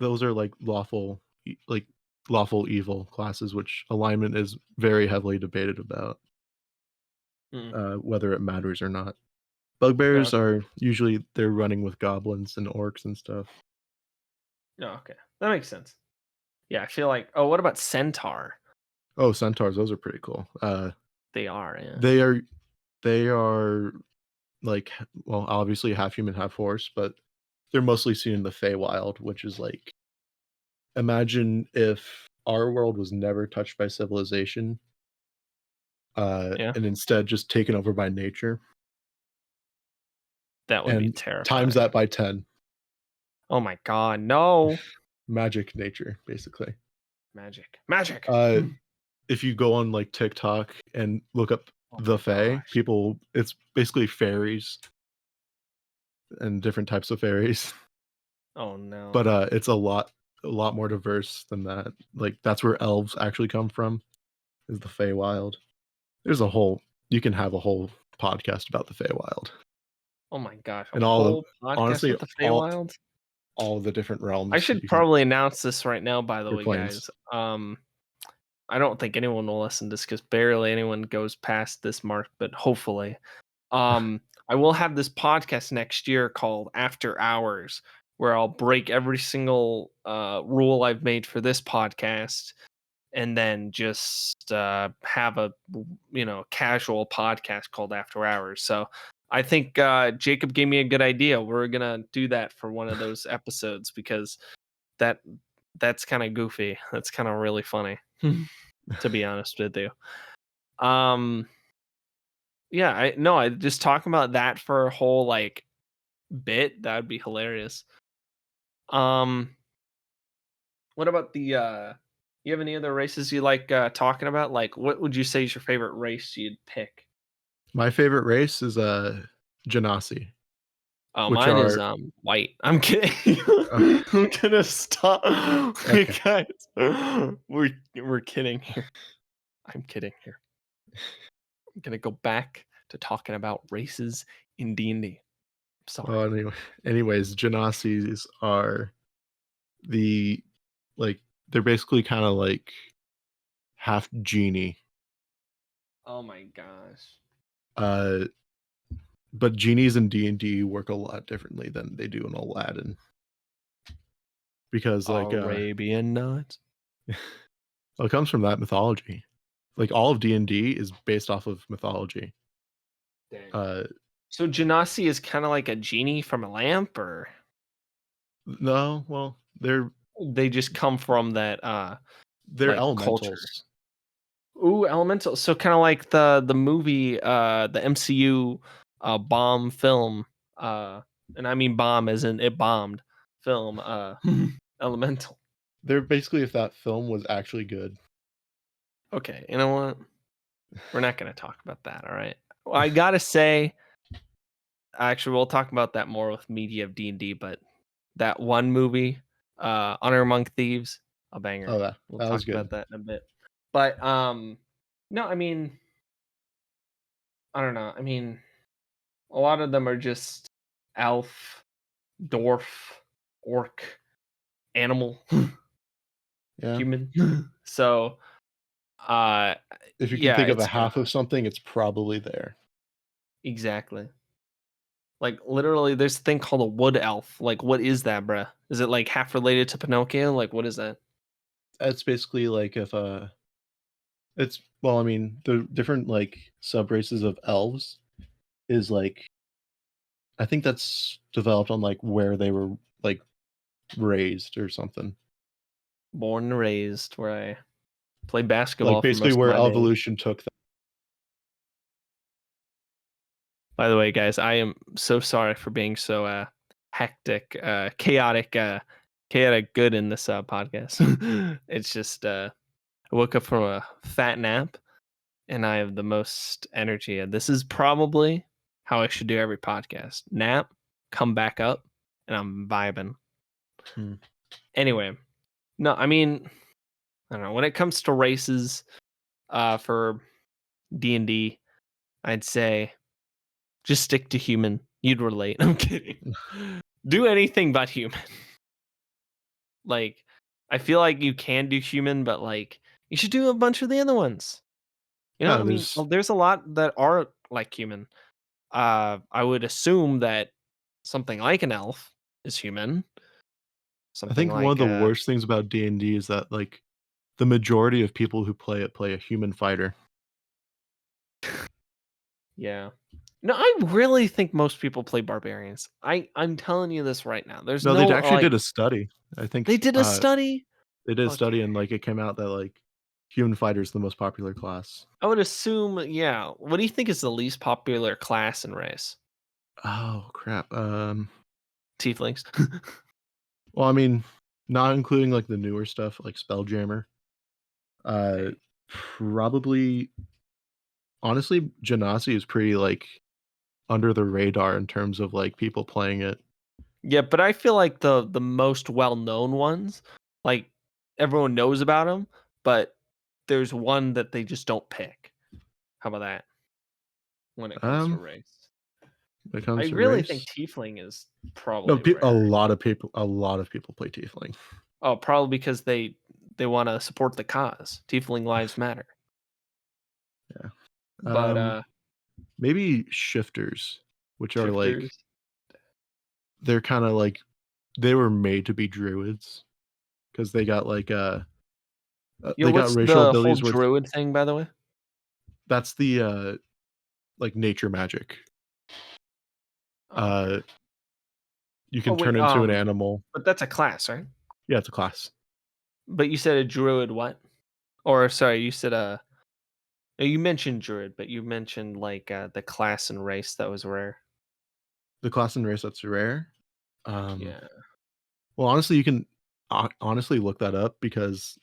those are like lawful evil classes, which alignment is very heavily debated about whether it matters or not. Bugbears Okay. are usually they're running with goblins and orcs and stuff. Oh, okay. That makes sense. Yeah, I feel like. Oh, what about Centaur? Oh, centaurs, those are pretty cool. They are, yeah. They are like, well, obviously half human, half horse, but they're mostly seen in the Feywild, which is like, imagine if our world was never touched by civilization, Yeah. and instead just taken over by nature, That would be and times terrifying. that by 10. Oh my god, no. Magic nature, basically. Magic. Magic. If you go on like TikTok and look up Oh the my Fae, gosh. it's basically fairies and different types of fairies. Oh no. But it's a lot more diverse than that. Like that's where elves actually come from, is the Feywild. There's a whole You can have a whole podcast about the Feywild Oh my gosh. A and all of whole podcast honestly with the Feywild? all the different I realms that should you can probably announce this right now, by the or way, planes. guys. I don't think anyone will listen to this because barely anyone goes past this mark, but hopefully. I will have this podcast next year called After Hours, where I'll break every single rule I've made for this podcast and then just have a casual podcast called After Hours. So I think Jacob gave me a good idea. We're gonna do that for one of those episodes because that that's kind of goofy. That's kind of really funny, to be honest with you. Um, yeah, I just talking about that for a whole like bit. That would be hilarious. Um, what about the you have any other races you like talking about? Like what would you say is your favorite race you'd pick? My favorite race is Genasi, Oh, which mine is are white. I'm kidding. uh, I'm gonna stop. okay. Guys, we're kidding here. I'm kidding here. I'm gonna go back to talking about races in D&D. Sorry. Well, anyways, Genasis are the like they're basically kind of like half genie. Oh my gosh. Uh, but genies in D&D work a lot differently than they do in Aladdin because Arabian Nights. well, it comes from that mythology. Like all of D&D is based off of mythology. Dang. Uh, So Genasi is kind of like a genie from a lamp, or no, well, they just come from that they're like culture. elementals. Ooh, elemental. So kind of like the movie the MCU bomb film and I mean bomb as in it bombed film Elemental. They're basically if that film was actually good. Okay, you know what? We're not going to talk about that, all right? Well, I got to say actually we'll talk about that more with media of D&D, but that one movie Honor Among Thieves, a banger. Oh, that We'll that talk was good. about that in a bit. But no, I mean I don't know. I mean a lot of them are just elf, dwarf, orc, animal, Yeah. human. So, uh, If you can yeah, think of a it's kind of half of something, it's probably there. exactly. Like literally, there's a thing called a wood elf. Like, what is that, bruh? Is it like half related to Pinocchio? Like, what is that? It's basically like if it's well, I mean, the different like sub races of elves is like I think that's developed on like where they were like raised or something. Born and raised, where I played basketball Like for basically most of where my days. evolution took them. By the way, guys, I am so sorry for being so hectic, chaotic good in this podcast. It's just I woke up from a fat nap and I have the most energy. And this is probably how I should do every podcast. Nap, come back up, and I'm vibing. Hmm. Anyway, no, I mean, I don't know. When it comes to races, for D&D, I'd say just stick to human. You'd relate. I'm kidding. Do anything but human. Like, I feel like you can do human, but like you should do a bunch of the other ones. You know, Yeah, I mean, there's well, there's a lot that are like human. I would assume that something like an elf is human. I Something think one of like the worst things about D&D is that, like, the majority of people who play a human fighter. yeah. No, I really think most people play barbarians. I'm telling you this right now. There's No, they no actually like did a study. I they think, did a study. they did a study and, Okay. like, it came out that, like, human fighter is the most popular class. I would assume, yeah. What do you think is the least popular class and race? Oh, crap. Tieflings. Well, I mean, not including, like, the newer stuff like Spelljammer, uh, Right. probably honestly, Genasi is pretty, like, under the radar in terms of, like, people playing it. Yeah, but I feel like the most well-known ones, like, everyone knows about them, but there's one that they just don't pick. How about that when it comes to Um, race? when it I comes to really think race tiefling is no, probably pe rare. a lot of people play Tiefling. Oh, probably because they wanna support the cause. Tiefling lives matter. Yeah. But, Maybe Shifters, which are, like shifters they're kinda like they were made to be druids because yo, they got what's racial the whole abilities where druid thing, by the way? that's the, like, nature magic. Oh, okay. Uh, you Oh, can turn wait, into an animal. but that's a class, right? Yeah, it's a class. But you said a druid what? Or sorry, you said a you mentioned druid, but you mentioned, like, the class and race that was rare. The class and race that's rare. Um, Yeah. well, honestly, you can honestly look that up because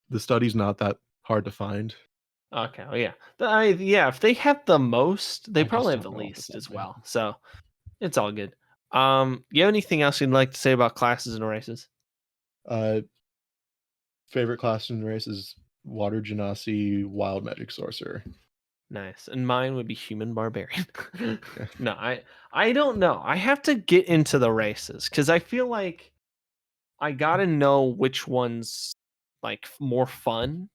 the study's not that hard to find. Okay, oh, yeah. Yeah, if they have the most, they I just probably have don't the know off the least top as of my head. well, so it's all good. You have anything else you'd like to say about classes and races? Uh, favorite class and race is Water Genasi Wild Magic Sorcerer. Nice, and mine would be human barbarian. Yeah. No, I don't know. I have to get into the races because I feel like I gotta know which one's, like, more fun,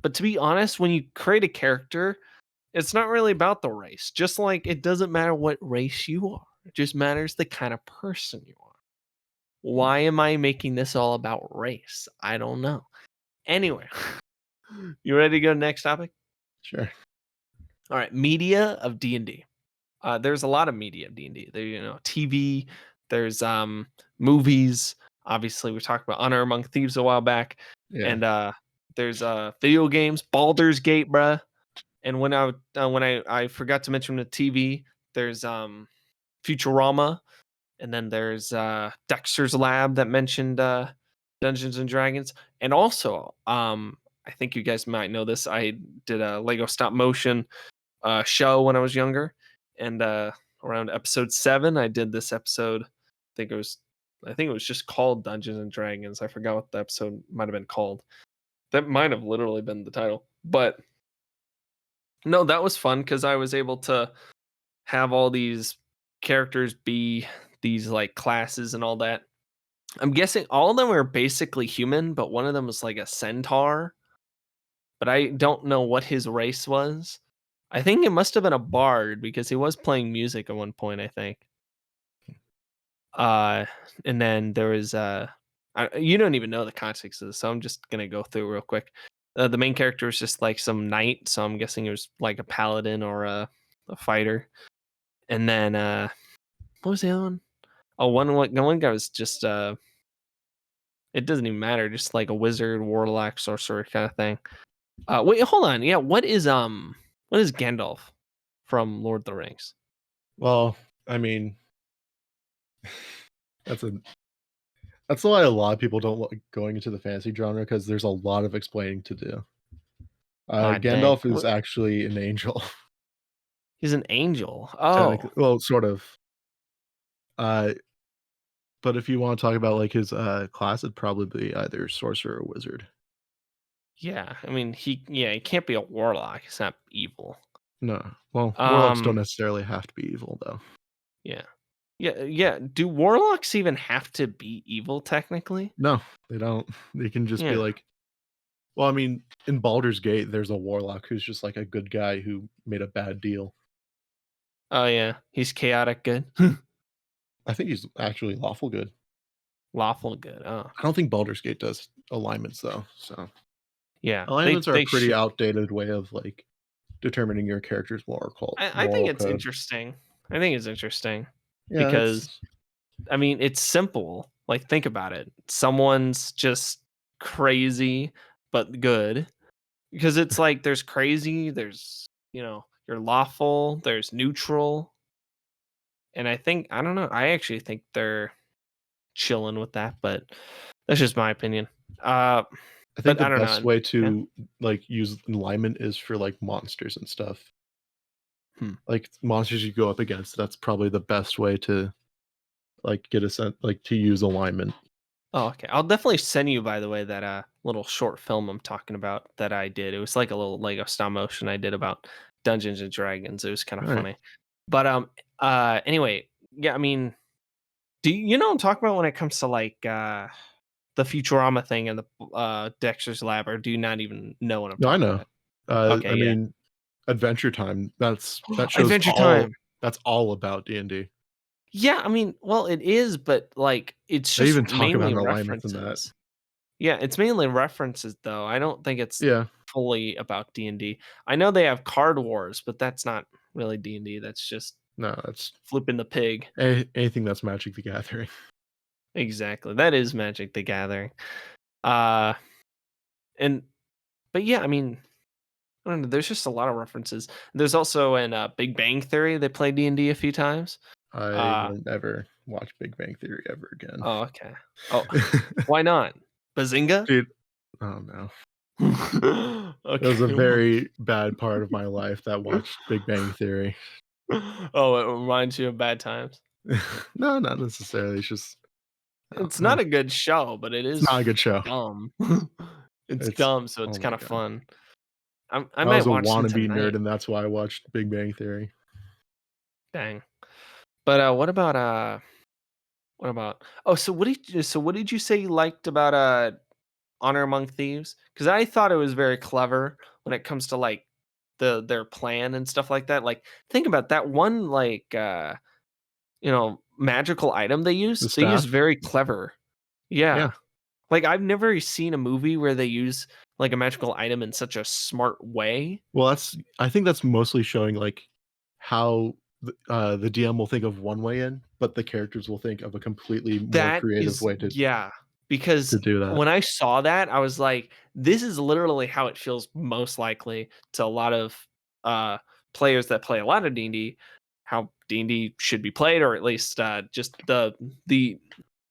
but to be honest, when you create a character, it's not really about the race, just like it doesn't matter what race you are, it just matters the kind of person you are. Why am I making this all about race? I don't know. Anyway, you ready to go to next topic? Sure. Alright, media of D&D. There's a lot of media of D&D. There, TV, there's, movies, obviously, we talked about Honor Among Thieves a while back, Yeah. and, there's, video games, Baldur's Gate, bruh, and when I forgot to mention the TV, there's, Futurama, and then there's, Dexter's Lab that mentioned, Dungeons& and Dragons, and also, I think you guys might know this, I did a Lego stop motion show when I was younger, and around episode 7, I did this episode. I think it was just called Dungeons and Dragons. I forgot what the episode might have been called. That might have literally been the title, but no, that was fun because I was able to have all these characters be these like classes and all that. I'm guessing all of them were basically human, but one of them was like a centaur, but I don't know what his race was. I think it must have been a bard because he was playing music at one point, I think. Uh, and then there was you don't even know the context of this, so I'm just gonna go through real quick. The main character is just like some knight, so I'm guessing it was like a paladin or a fighter. And then what was the other one? Oh, one guy was just it doesn't even matter, just like a wizard, warlock, sorcerer kind of thing. Wait, hold on. Yeah, what is Gandalf from Lord of the Rings? Well, I mean, that's a that's why a lot of people don't like going into the fantasy genre because there's a lot of explaining to do. Ah, dang. Gandalf is actually an angel, He's an angel. Oh, technically. Well, sort of. Uh, but if you want to talk about like his class, it'd probably be either sorcerer or wizard. Yeah, I mean, he can't be a warlock. He's not evil. No, well, warlocks don't Um, necessarily have to be evil though. yeah. Yeah, yeah. Do warlocks even have to be evil technically? No, they don't. They can just be Yeah. like, well, I mean, in Baldur's Gate, there's a warlock who's just like a good guy who made a bad deal. Oh yeah, he's chaotic good. I think he's actually lawful good. Lawful good. Oh. I don't think Baldur's Gate does alignments though. So Yeah. alignments are a They pretty should. outdated way of like determining your character's I think moral it's code. interesting. I think it's interesting Yeah, because it's I mean, it's simple. Like think about it. Someone's just crazy but good because it's like there's crazy, there's, you're lawful, there's neutral, and I don't know. I actually think they're chilling with that, but that's just my opinion. Uh I think but the I don't best know. way Yeah. to like use alignment is for like monsters and stuff. Hmm. Like monsters you go up against, that's probably the best way to like get a sense like to use alignment. Oh, okay. I'll definitely send you, by the way, that little short film I'm talking about that I did. It was like a little Lego stop motion I did about Dungeons and Dragons. It was kind of All right. funny. But anyway, yeah, I mean, do you know what I'm talking about when it comes to like the Futurama thing and the Dexter's Lab, or do you not even know what I'm No, I talking know. about? I Okay, yeah. mean, Adventure Time. That show's Adventure Time. that's all about D&D. Yeah, I mean, well, it is, but like it's They just even talk about mainly alignments in that. references. Yeah, it's mainly references though. I don't think it's Yeah. fully about D&D. I know they have Card Wars, but that's not really D&D. That's just No, that's flipping the pig. anything that's Magic the Gathering. Exactly. That is Magic the Gathering. Uh and but yeah, I mean, I don't know, there's just a lot of references. There's also in Big Bang Theory they play D&D a few times. I Uh won't ever watch Big Bang Theory ever again. oh, okay. Oh, why not? Bazinga? Dude, oh no. It was a Okay. very bad part of my life that watched Big Bang Theory. Oh, it reminds you of bad times. No, not necessarily. It's just I don't It's know. not a good show, but it It's is not a good show. dumb. It's It's dumb, so it's oh my kinda god. fun. I I was might a watch some wannabe nerd, tonight. and that's why I watched Big Bang Theory. Dang. But, what did you say you liked about, Honor Among Thieves? Because I thought it was very clever when it comes to, like, their plan and stuff like that. Like, think about that one, like, magical item they The use. They use staff? very clever. Yeah. Yeah. Like, I've never seen a movie where they use, like, a magical item in such a smart way. Well, I think that's mostly showing, like, how the DM will think of one way in, but the characters will think of a completely more That creative is way yeah, because to do that. when I saw that, I was like, "This is literally how it feels most likely to a lot of, uh, players that play a lot of D&D, how D&D should be played, or at least, just the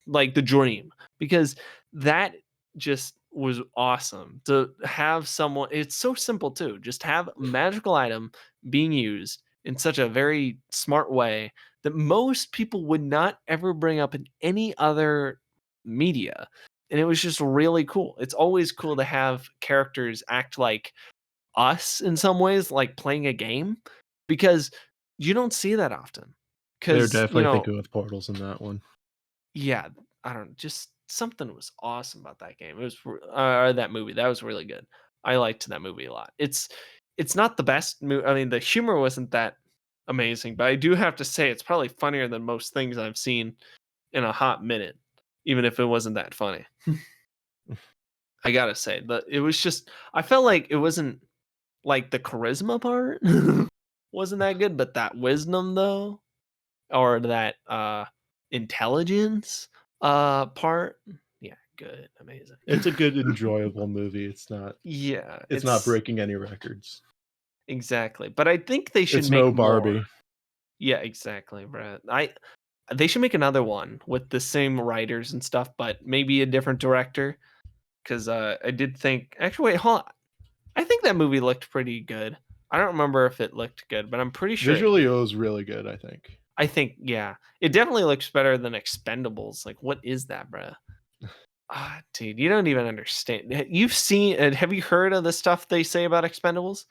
like, the dream." Because that just was awesome to have someone it's so simple too, just have a magical item being used in such a very smart way that most people would not ever bring up in any other media. And it was just really cool. It's always cool to have characters act like us in some ways, like playing a game, because you don't see that often. They're Because, definitely thinking with portals in that one. yeah, I don't just something was awesome about that game. It was that movie. That was really good. I liked that movie a lot. It's not the best movie. I mean, the humor wasn't that amazing, but I do have to say it's probably funnier than most things I've seen in a hot minute, even if it wasn't that funny. I gotta say, but it was just I felt like it wasn't like the charisma part wasn't that good, but that wisdom though, or that intelligence part, yeah, good, amazing. It's a good, enjoyable movie. Yeah, It's not it's breaking any records. exactly. But I think they should It's no make more. Barbie. Yeah, exactly, Brett. They should make another one with the same writers and stuff, but maybe a different director. Because I did think actually wait, hold on. I think that movie looked pretty good. I don't remember if it looked good, but I'm pretty sure it Visually, it did. was really good, I think. I think, yeah, it definitely looks better than Expendables. Like, what is that, bruh? Ah, dude, you don't even understand. You've seen, have you heard of the stuff they say about Expendables?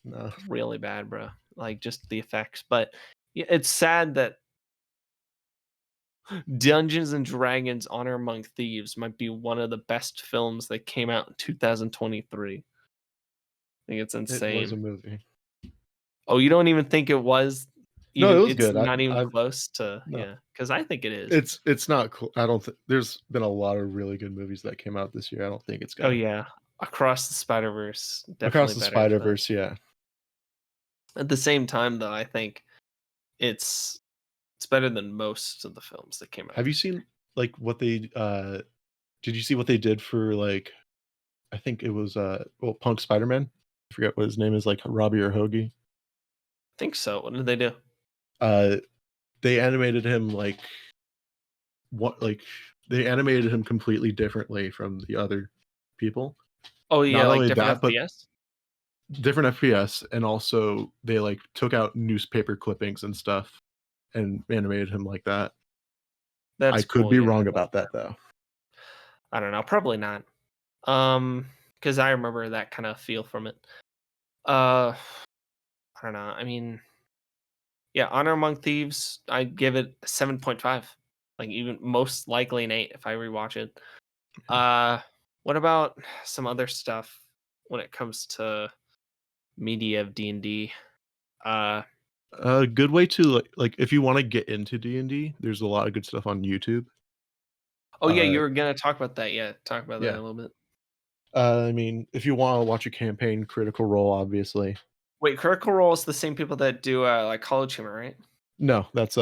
No, Really bad, bro. Like just the effects. But it's sad that Dungeons and Dragons: Honor Among Thieves might be one of the best films that came out in 2023. I think it's it was a insane. movie. Oh, you don't even think it was No, even, it was it's good. not even I've close to, no, yeah, because I think it is. it's not cool. I don't think there's been a lot of really good movies that came out this year. I don't think it's Oh gonna yeah. Across the Spider-Verse, Across definitely the better, Spider but Verse. Yeah. at the same time though, I think it's it's better than most of the films that came out Have you this year. seen like what they? Did you see what they did for like? I think it was well, Punk Spider Man. I forget what his name is, like Robbie or Hoagie. I think so. What did they do? Uh, they animated him like they animated him completely differently from the other people. Oh yeah, Not like only different that, but FPS? different FPS, and also they like took out newspaper clippings and stuff and animated him like that. I That's could cool, be yeah, I wrong love about that that. though. I don't know, probably not. Because I remember that kinda feel from it. Uh, I don't know, I mean, yeah, Honor Among Thieves, I'd give it a 7.5, like, even most likely an 8 if I rewatch it. Uh, what about some other stuff when it comes to media of D&D? Uh, A good way to like if you want to get into D&D, there's a lot of good stuff on YouTube. oh, yeah, Uh you were gonna talk about that, yeah, talk about that a yeah. little bit. I mean, if you want to watch a campaign, Critical Role, obviously. Wait, Critical Role is the same people that do, like, College Humor, right? No, that's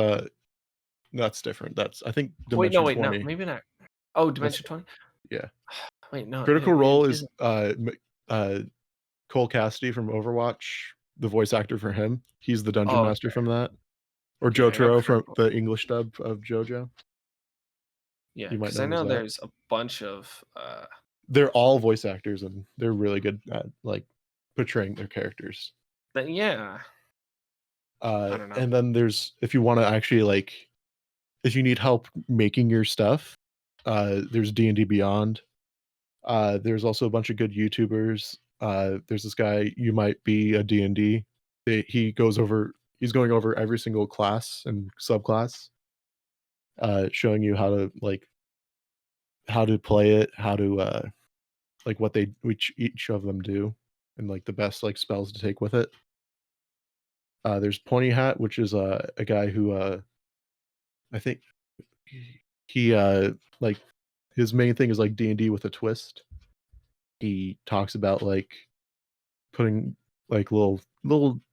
different. That's I think Dimension Wait, no, 20. maybe not. Oh, That's Dimension 20? yeah. Wait, no, Critical it Role is isn't. uh Cole Cassidy from Overwatch, the voice actor for him. He's the dungeon Oh, master okay. from that. Or Yeah, I know Jotaro from Critical. the English dub of JoJo. Yeah, You might because know I him as know that. there's a bunch of, They're all voice actors and they're really good at like portraying their characters. that yeah, I don't know. And then there's if you want to actually like if you need help making your stuff, there's D&D Beyond. There's also a bunch of good YouTubers. There's this guy, You Might Be a D&D. He's going over every single class and subclass, showing you how to play it, how to like which each of them do, and like the best like spells to take with it. There's Pointy Hat, which is a guy who I think he like his main thing is like D&D with a twist. He talks about like putting like little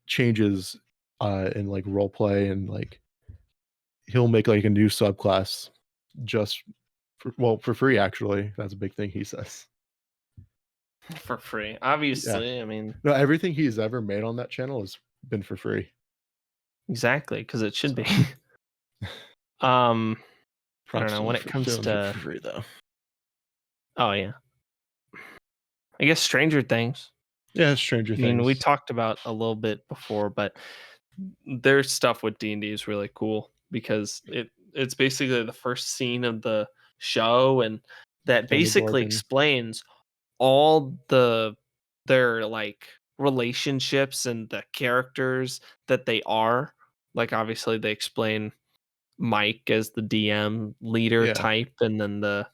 changes in like role play, and like he'll make like a new subclass just for free actually. That's a big thing he says. For free, Yeah. obviously. I mean, No, everything he's ever made on that channel has been for free. exactly, because it should be. So um, I don't props know to when him it for comes doing it to. for free though. Oh yeah, I guess Stranger Things. Yeah, Stranger I mean, we Things. talked about a little bit before, but their stuff with D&D is really cool because it's basically the first scene of the show, and that basically Demogorgon. explains all their like relationships and the characters that they are. Like obviously they explain Mike as the DM leader Yeah. type, and then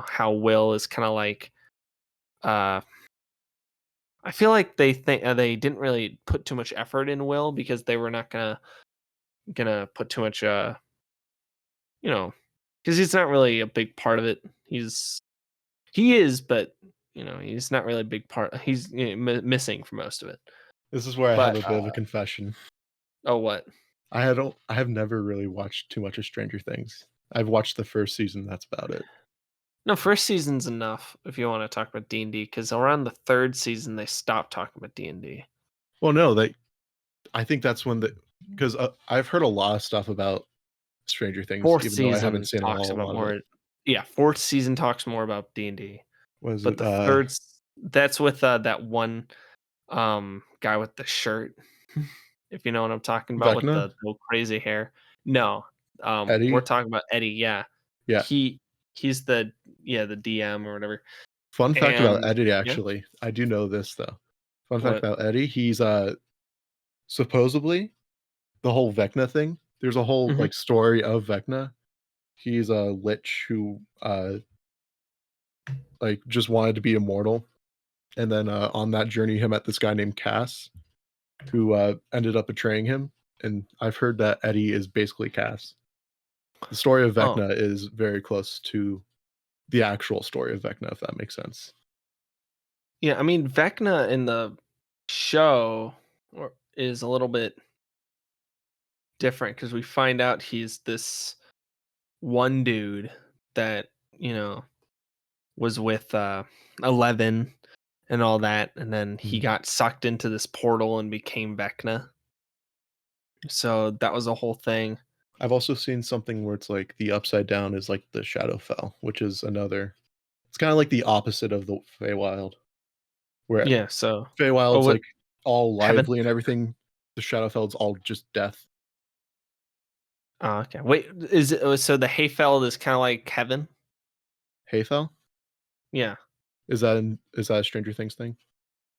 how Will is kind of like uh I feel like they think they didn't really put too much effort in Will because they were not gonna put too much you know because he's not really a big part of it. He is, but he's not really a big part. He's missing for most of it. This is where I have But a bit of a confession. oh, what? I have never really watched too much of Stranger Things. I've watched the first season, that's about it. No, first season's enough if you want to talk about D&D, because around the third season they stopped talking about D&D. Well, no, I think that's when because I've heard a lot of stuff about Stranger Things, Fourth even though I haven't season seen a talks whole about lot of it. more. Yeah, fourth season talks more about D&D, Was but it? the that's with that one guy with the shirt. if you know what I'm talking about with Vecna? the crazy hair. No, we're Eddie? talking about Eddie. Yeah, Yeah. he he's the DM or whatever. Fun fact about And Eddie, yeah, actually. I do know this though. Fun fact what? about Eddie, he's supposedly the whole Vecna thing. There's a whole Hmm. like story of Vecna. He's a lich who like just wanted to be immortal. And then on that journey he met this guy named Cass who ended up betraying him. And I've heard that Eddie is basically Cass. The story of Oh, Vecna is very close to the actual story of Vecna, if that makes sense. yeah. I mean, Vecna in the show is a little bit different because we find out he's this one dude that was with 11 and all that, and then he Mhm. got sucked into this portal and became Vecna. So that was a whole thing. I've also seen something where it's like the upside down is like the Shadowfell, which is another. It's kind of like the opposite of the Feywild, where Yeah. So, oh, Feywild's what like all heaven? lively and everything. The Shadowfell's all just death. Oh, okay. Wait, is it so the Hayfeld is kind of like heaven? Hayfell? Yeah. Is that a Stranger Things thing?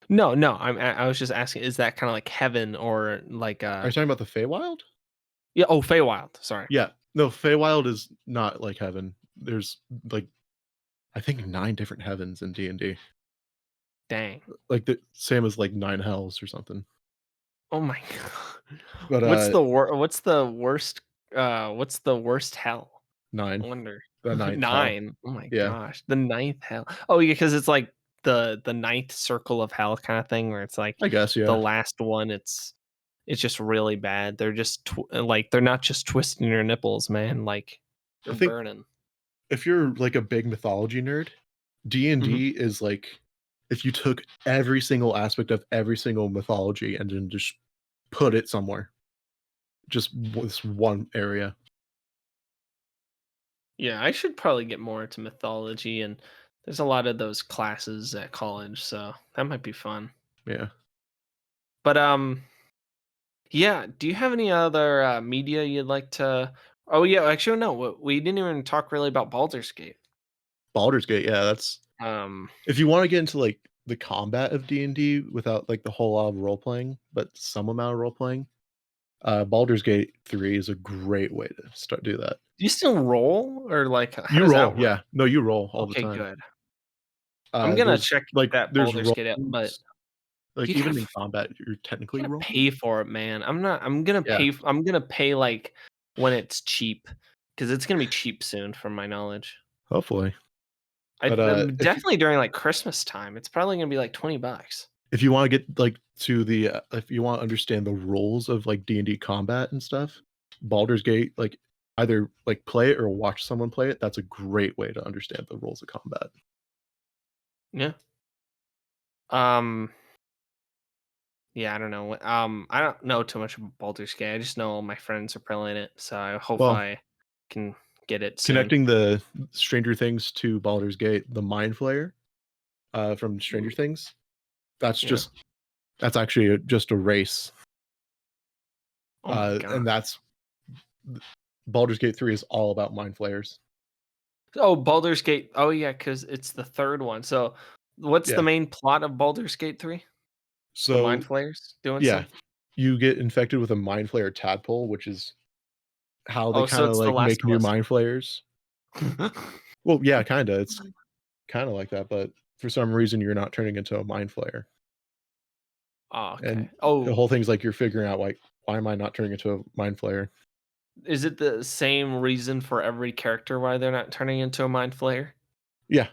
No, no. I was just asking. Is that kind of like heaven or like Are you talking about the Feywild? yeah? Oh, Feywild. Sorry. Yeah. No, Feywild is not like heaven. There's like I think 9 different heavens in D&D. Dang. Like the same as like 9 hells or something. Oh my god. But What's the worst hell? 9, I wonder. the ninth hell. 9. Oh my Yeah. gosh. The ninth hell. Oh yeah, because it's like the ninth circle of hell kind of thing where it's like I guess the yeah. last one it's just really bad. They're just like they're not just twisting your nipples, man. Like I they're think burning. if you're like a big mythology nerd, Mhm. D&D is like if you took every single aspect of every single mythology and then just put it somewhere, just this one area. Yeah, I should probably get more into mythology and there's a lot of those classes at college, so that might be fun. Yeah. But yeah, do you have any other media you'd like to Oh yeah, actually no, we didn't even talk really about Baldur's Gate. Baldur's Gate, yeah, that's Um if you want to get into like the combat of D&D without like the whole lot of role playing, but some amount of role playing, Baldur's Gate 3 is a great way to start do that. do you still roll or like how You does roll, that work? yeah. No, you roll all the Okay, time. good. I'm gonna check that There's Baldur's Gate out, but rolls, like you gotta even in combat, you're technically gotta rolling. pay for it, man. Yeah, I'm gonna pay like when it's cheap because it's gonna be cheap soon, from my knowledge. hopefully. I But definitely during like Christmas time. It's probably gonna be like $20. if you want to get like to the if you want to understand the rules of like D&D combat and stuff, Baldur's Gate, like either like play it or watch someone play it. That's a great way to understand the rules of combat. Yeah. Yeah, I don't know. I don't know too much about Baldur's Gate. I just know all my friends are playing it, so I hope Well, I can get it soon. connecting the Stranger Things to Baldur's Gate, the Mind Flayer from Stranger Things, that's Yeah. just that's actually just a race, Oh my god. and that's Baldur's Gate 3 is all about Mind Flayers. Oh, Baldur's Gate. Oh yeah, because it's the third one. So, what's the Yeah. main plot of Baldur's Gate 3? The So mind flayers doing yeah, stuff. you get infected with a Mind Flayer tadpole, which is how they Oh, so kind of it's The like Last make of new Us. Mind Flayers. Well, yeah, kind of. It's kind of like that, but for some reason you're not turning into a Mind Flayer, Oh, and okay. the Oh, whole thing's like you're figuring out like why am I not turning into a Mind Flayer? is it the same reason for every character why they're not turning into a mind flayer? Yeah,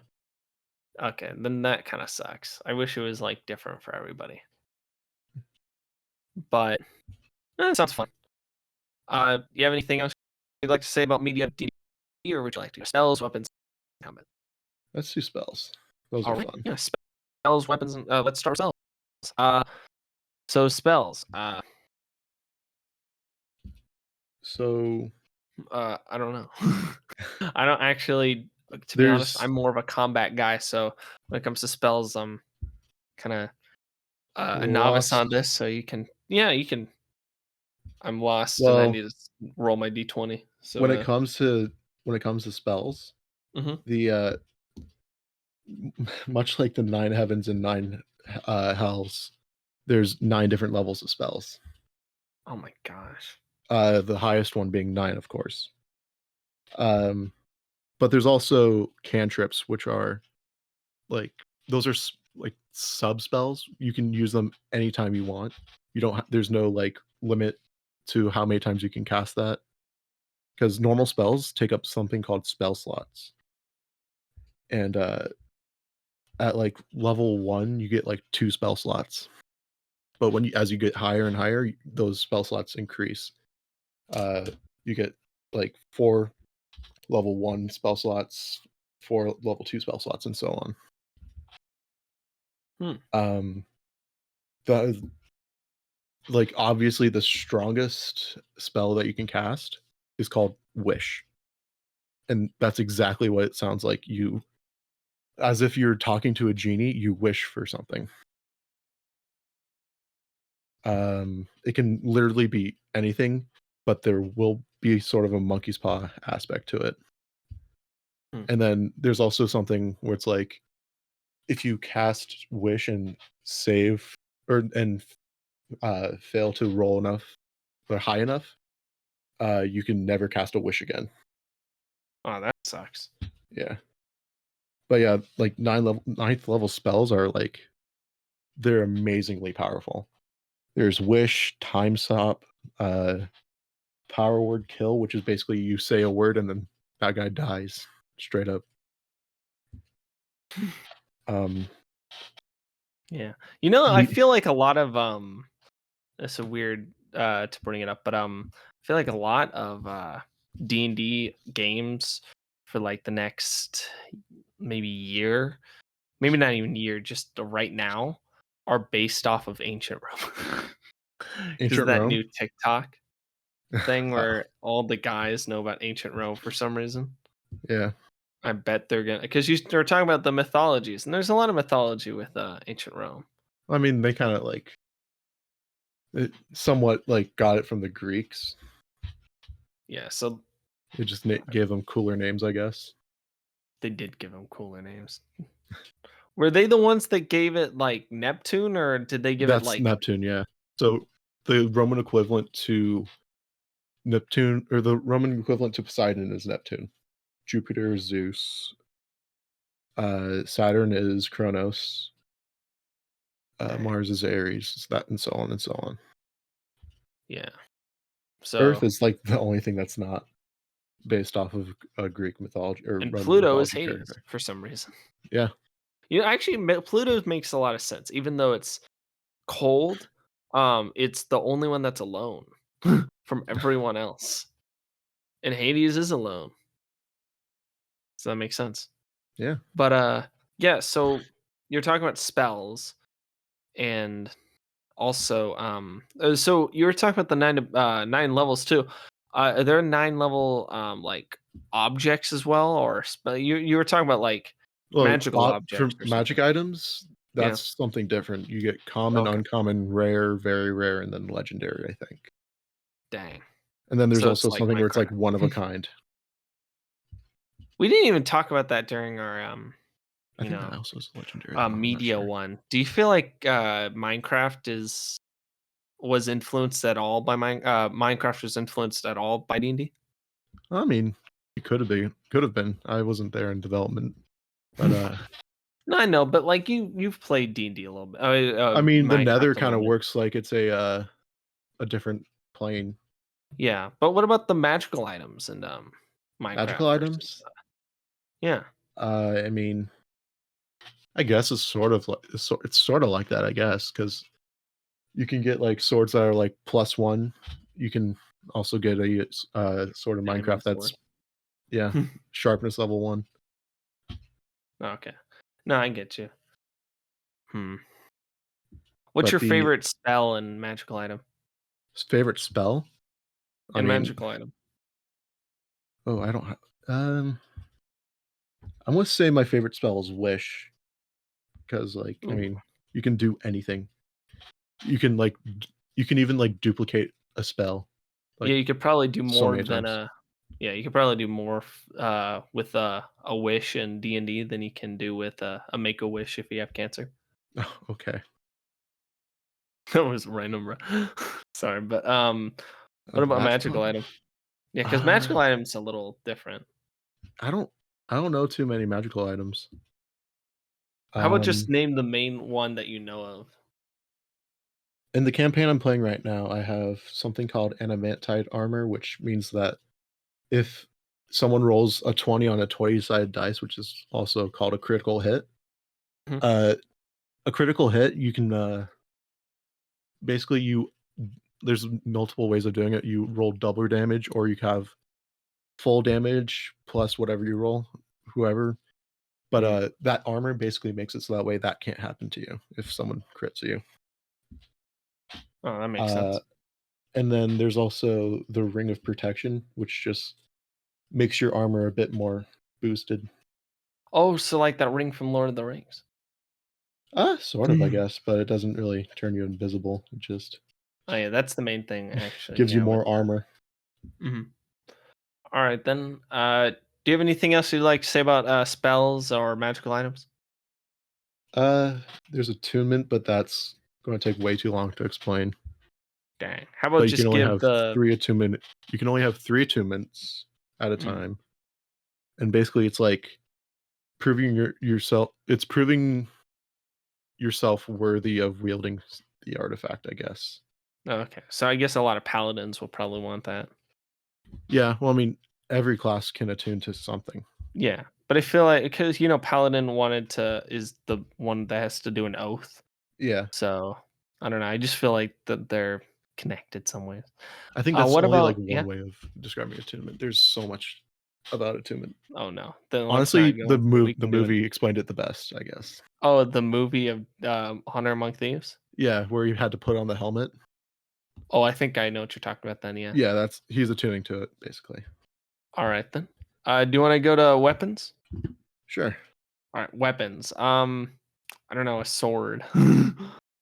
Okay, then that kind of sucks. I wish it was like different for everybody. But it sounds fun. You have anything else you'd like to say about media D&D, or would you like to go spells, weapons, combat? let's do spells. Those All are right, fun. yeah, spells, weapons, and let's start with spells. So spells. So I don't know. I don't actually, to be honest, there's I'm more of a combat guy. So when it comes to spells, I'm kind of a novice lost on this. So you can, yeah, you can. I'm lost and I Well, need to roll my d20. So when it comes to spells, mhm. the much like the 9 heavens and 9 hells, there's 9 different levels of spells. Oh my gosh. The highest one being 9, of course. But there's also cantrips, which are like those are like sub spells. You can use them anytime you want. You don't. There's no like limit to how many times you can cast that, because normal spells take up something called spell slots, and at like level 1, you get like 2 spell slots. But as you get higher and higher, those spell slots increase. Uh, you get like 4 level 1 spell slots, 4 level 2 spell slots, and so on. Hmm. The like obviously the strongest spell that you can cast is called Wish, and that's exactly what it sounds like. You, as if you're talking to a genie, you wish for something. It can literally be anything, but there will be sort of a monkey's paw aspect to it. Hmm. And then there's also something where it's like if you cast Wish and save and fail to roll enough or high enough, you can never cast a Wish again. Oh, that sucks. Yeah. But yeah, like 9th level spells are like they're amazingly powerful. There's Wish, Time Stop, Power Word Kill, which is basically you say a word and then that guy dies straight up. Um, Yeah. You know, I me- feel like a lot of it's a weird to bring it up, but I feel like a lot of D&D games for like the next maybe year, maybe not even year, just right now are based off of ancient Rome. Because Ancient that Rome. new TikTok thing Oh, where all the guys know about ancient Rome for some reason. yeah. I bet they're gonna because you were talking about the mythologies, and there's a lot of mythology with ancient Rome. I mean, they kind of like somewhat like got it from the Greeks. Yeah, so It just gave them cooler names, I guess. they did give them cooler names. Were they the ones that gave it like Neptune, or did they give it That's like Neptune, yeah. So the Roman equivalent to Neptune, or the Roman equivalent to Poseidon, is Neptune. Jupiter is Zeus. Saturn is Kronos. dang, Mars is Aries. That and so on and so on. yeah? Earth So is like the only thing that's not based off of a Greek mythology or and Roman Pluto is mythology Hades character. for some reason. Yeah, You know, actually, Pluto makes a lot of sense, even though it's cold. It's the only one that's alone from everyone else, and Hades is alone. So that makes sense. yeah. But yeah. So you're talking about spells, and also so you were talking about the 9 levels too. Are there 9 level like objects as well, or you were talking about like Well, magical for objects or magic something? items, Yeah. that's something different. You get common, Okay. uncommon, rare, very rare, and then legendary, I think. Dang. And then there's So it's also like something where it's like one of a Minecraft. kind. We didn't even talk about that during our I you think that know also is legendary though. I'm not media sure. one. Do you feel like Minecraft was influenced at all by Minecraft was influenced at all by D&D? I mean, it could have been. I wasn't there in development, but No, I know, but like you've played D&D a little bit. I mean, the Nether Minecraft a kind little of bit. works like it's a different plane. Yeah, but what about the magical items in Magical Minecraft versus items. yeah. I mean, I guess it's sort of like it's sort of like that, I guess, because you can get like swords that are like +1. You can also get a sword in Diamond Minecraft that's sword. yeah, sharpness level 1. Okay. No, I get you. Hmm. What's But your the favorite spell and magical item? favorite spell, I And mean, magical item. oh, I don't. I'm gonna say my favorite spell is Wish, because like I Ooh. mean, you can do anything. You can like you can even like duplicate a spell. like Yeah, you could probably do so more many than times. a yeah, you could probably do more with a wish in D&D than you can do with a make a wish if you have cancer. Oh, okay. That was random. Sorry, but A what about magical magical item? item? Yeah, because Uh, magical item's a little different. I don't I don't know too many magical items. How about just Um, name the main one that you know of? in the campaign I'm playing right now, I have something called Animantide armor, which means that if someone rolls a 20 on a 20-sided dice, which is also called a critical hit, Mhm. uh, a critical hit, you can basically you there's multiple ways of doing it. You roll double damage, or you have full damage plus whatever you roll, whoever. But Mm. that armor basically makes it so that way that can't happen to you if someone crits you. Oh, that makes Uh, sense. and then there's also the ring of protection, which just makes your armor a bit more boosted. Oh, so like that ring from Lord of the Rings. Sort of, I guess, but it doesn't really turn you invisible. It just Oh yeah, that's the main thing actually. gives you Yeah, with more armor. mhm. All right then. Do you have anything else you'd like to say about spells or magical items? Uh, there's attunement, but that's going to take way too long to explain. Dang. How about But you can just only give have the 3 attunement you can only have 3 attunements at a mm, time, and basically it's like proving yourself it's proving yourself worthy of wielding the artifact, I guess. oh, okay. So I guess a lot of paladins will probably want that. Yeah, well, I mean, every class can attune to something. Yeah. But I feel like because paladin wanted to is the one that has to do an oath. Yeah, So I don't know. I just feel like that they're connected some ways. I think that's What only, like, about yeah? one way of describing attunement. There's so much about attunement. Oh no. Then let's not Honestly, go into it. We the can do it. movie explained it the best, I guess. Oh, the movie of Hunter Among Thieves? Yeah, where you had to put on the helmet. Oh, I think I know what you're talking about then, yeah. Yeah, that's he's attuning to it, basically. All right then. Do you want to go to weapons? Sure. All right, weapons. I don't know, a sword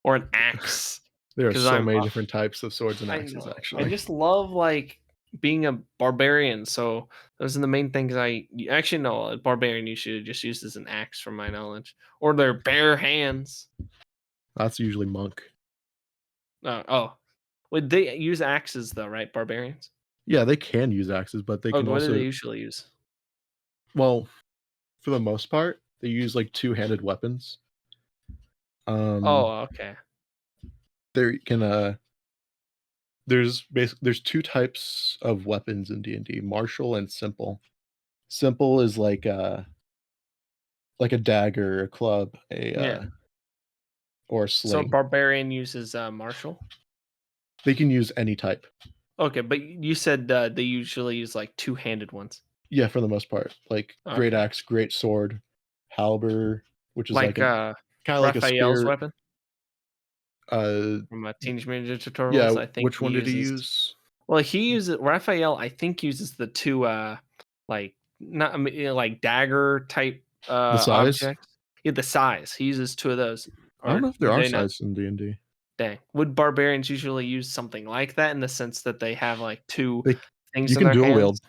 or an axe. There are Because so I'm, many different types of swords and I axes, know, I actually. just love like being a barbarian. So those are the main things actually no, a barbarian you should just use as an axe, from my knowledge, or their bare hands. That's usually monk. Oh, would they use axes though? Right, barbarians. Yeah, they can use axes, but they Oh, can what do they also usually use? well, for the most part, they use, like, two-handed weapons. Um, Oh, okay. there can, there's 2 types of weapons in D&D, martial and simple. Simple is like a dagger, a club, Yeah. or a So a sling. barbarian uses martial. They can use any type. Okay, but you said they usually use like two-handed ones. Yeah, for the most part. Like, great Okay, axe, great sword, halberd, which is like like an kinda like a Raphael's spear, weapon uh, from Teenage Mutant Ninja Turtles. yeah, I think which he one did he uses. use? Well, he uses Raphael. I think uses the two like not like dagger type The size? objects. Yeah, the size. He uses two of those. I don't Or know if there do are they not? size in D&D. Dang. Would barbarians usually use something like that in the sense that they have like two Like, things you in can their dual wield. hands?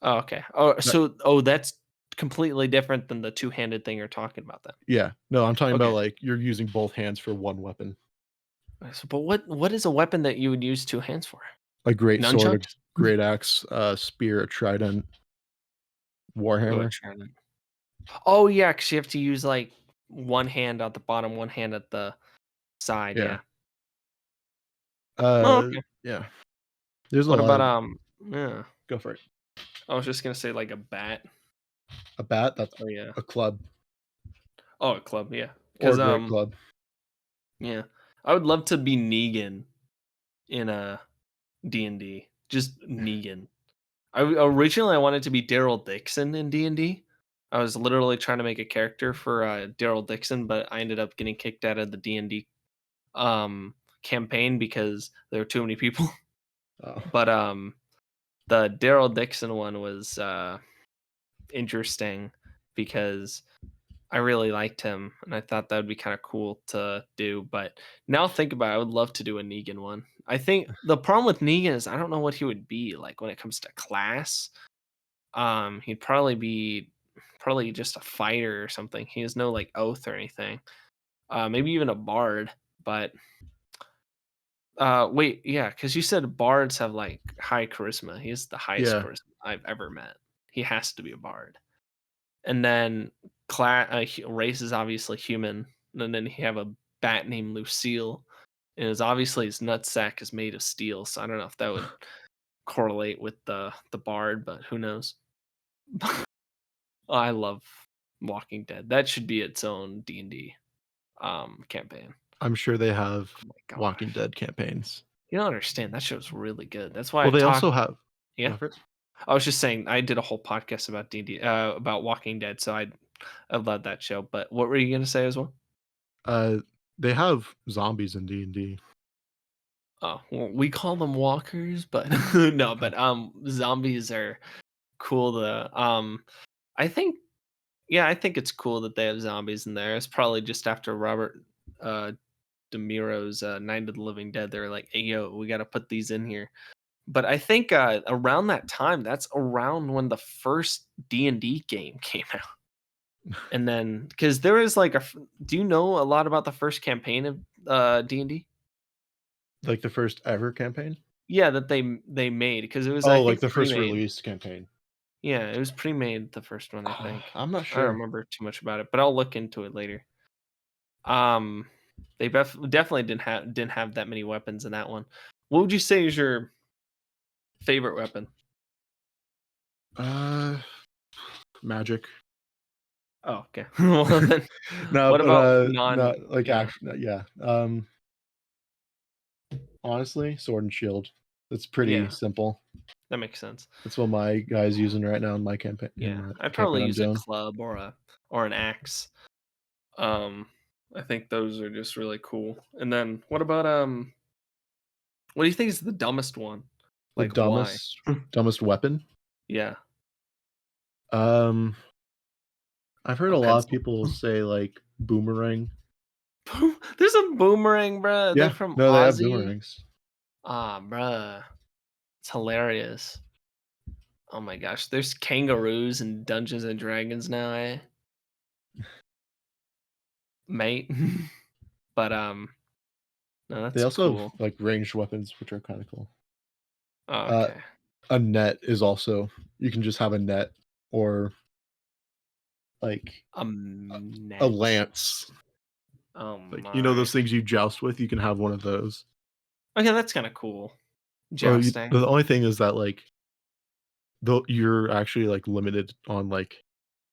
Oh, okay. Oh, That that's completely different than the two-handed thing you're talking about then. yeah. No, I'm talking about, Okay. like, you're using both hands for one weapon. But what is a weapon that you would use two hands for? A great sword, a Nunchucks? great axe, a spear, a trident, Oh, a warhammer. trident. Oh yeah, because you have to use like one hand at the bottom, one hand at the side. Yeah. Yeah. Oh, okay. Yeah. There's a What lot about of Yeah, go for it. I was just gonna say like a bat. A bat, that's Oh yeah. a club Oh, a club. Yeah. or Because a great club. yeah, I would love to be Negan in a D&D. Just Negan. Originally I wanted to be Daryl Dixon in D&D. I was literally trying to make a character for Daryl Dixon, but I ended up getting kicked out of the D&D campaign because there were too many people. Oh, But the Daryl Dixon one was interesting because I really liked him, and I thought that would be kind of cool to do. But now think about it, I would love to do a Negan one. I think the problem with Negan is I don't know what he would be like when it comes to class. He'd probably be probably just a fighter or something. He has no like oath or anything. Maybe even a bard. But wait, yeah, because you said bards have like high charisma. He has the highest Yeah, charisma I've ever met. He has to be a bard. And then race is obviously human. And then you have a bat named Lucille. And is obviously his nutsack is made of steel. So I don't know if that would correlate with the bard, but who knows? I love Walking Dead. That should be its own D&D campaign. I'm sure they have Oh my Walking gosh. Dead campaigns. You don't understand. That show's really good. That's why I Well, they talk. also have. Yeah. Go for it. I was just saying I did a whole podcast about D&D about Walking Dead, so I love that show. But what were you gonna say as well? Uh, they have zombies in D&D. Oh, well, we call them walkers, but no, but zombies are cool to I think yeah, I think it's cool that they have zombies in there. It's probably just after Robert uh DeMiro's Night of the Living Dead. They're like, hey yo, we gotta put these in here. But I think around that time, that's around when the first D&D game came out. And then because there is like do you know a lot about the first campaign of D&D? Like the first ever campaign? Yeah, that they made because it was I Oh, like think the first pre-made. release campaign. Yeah, it was pre-made the first one, I think. I'm not I don't sure. remember too much about it, but I'll look into it later. Um, they definitely didn't have that many weapons in that one. What would you say is your favorite weapon? Uh, Magic. Oh, okay. Well, then, No, what but about not like yeah, actually, yeah. Honestly, Sword and Shield. It's pretty yeah, simple. that makes sense. That's what my guy's using right now in my campaign. In Yeah, the I'd campaign probably I'm use a doing. club or an axe. Um, I think those are just really cool. And then what do you think is the dumbest one? The Like why? dumbest weapon. Yeah. Um, I've heard A a lot of pencil. people say like boomerang. There's a boomerang, bruh. Are they Yeah, from no, they have Aussie? boomerangs. Ah, bruh. It's hilarious. Oh my gosh. There's kangaroos in Dungeons and Dragons now, eh? Mate. But no, They that's also have cool. like ranged weapons, which are kind of cool. Oh, Uh, okay. a net is also you can just have a net or like A a net. lance. Oh Like my. those things you joust with. You can have one of those. Okay, that's kind of cool. Well, Jousting. the only thing is that like though you're actually like limited on like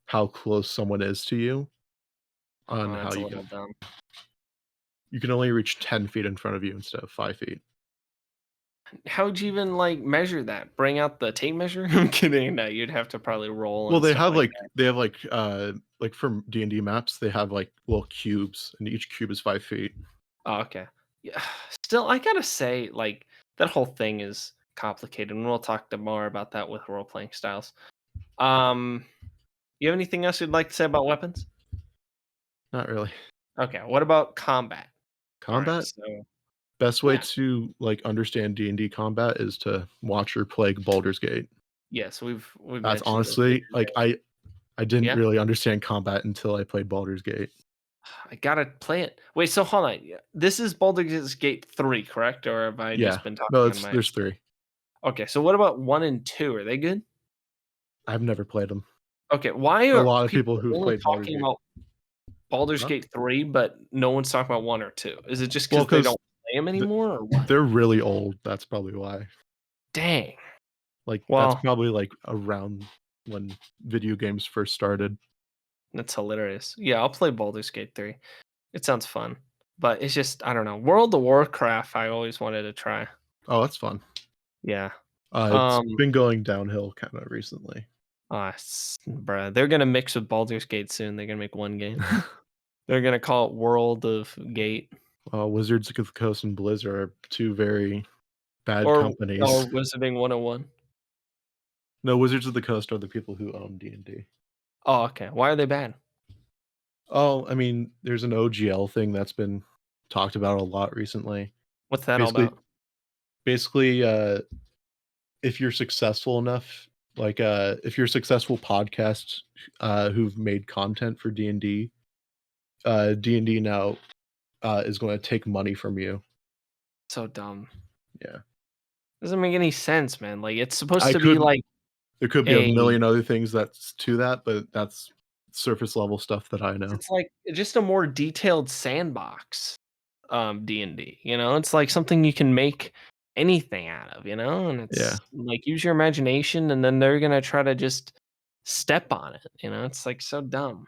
how close someone is to you on Oh, how that's a you can little dumb. you can only reach 10 feet in front of you instead of 5 feet. How would you even like measure that? Bring out the tape measure? I'm kidding. No, you'd have to probably roll Well, and stuff like that. they have like from D&D maps, they have like little cubes and each cube is 5 feet. Oh, okay. Yeah. Still, I gotta say, like that whole thing is complicated, and we'll talk more about that with role playing styles. Um, you have anything else you'd like to say about weapons? Not really. Okay. What about combat? All right. Combat? So Best way yeah, to like understand D&D combat is to watch or play Baldur's Gate. yes, we've That's mentioned those honestly before. like I didn't Yeah, really understand combat until I played Baldur's Gate. I gotta play it. Wait, so hold on. Yeah, this is Baldur's Gate 3, correct? Or have I Yeah. just been No, talking on it's my? there's 3. Okay, so what about 1 and 2? Are they good? I've never played them. Okay, why A are lot of people people who've only played Baldur's talking Gate. about Baldur's Huh? Gate 3, but no one's talking about 1 or 2? Is it just Well, because they 'cause don't play them th anymore or what? they're really old, that's probably why. Dang. Like, that's Well, probably, like, around when video games first started. that's hilarious. Yeah, I'll play Baldur's Gate 3. It sounds fun. But it's just I don't know. World of Warcraft I always wanted to try. Oh, that's fun. Yeah. It's Um been going downhill kinda recently. bruh, they're gonna mix with Baldur's Gate soon. They're gonna make one game. They're gonna call it World of Gate Wizards of the Coast and Blizzard are 2 very bad or companies. Wizarding 101. No, Wizards of the Coast are the people who own D&D. Oh, okay. Why are they bad? Oh, I mean, there's an OGL thing that's been talked about a lot recently. What's that all Basically, about? basically, if you're successful enough, like if you're a successful podcast who've made content for D&D, D&D now is going to take money from you. So dumb. Yeah. Doesn't make any sense, man. Like it's supposed I to be could like There could be a a million other things that's to that, but that's surface level stuff that I know. it's like just a more detailed sandbox D&D, you know? It's like something you can make anything out of, you know? And Yeah. it's like use your imagination and then they're going to try to just step on it, you know? It's like so dumb.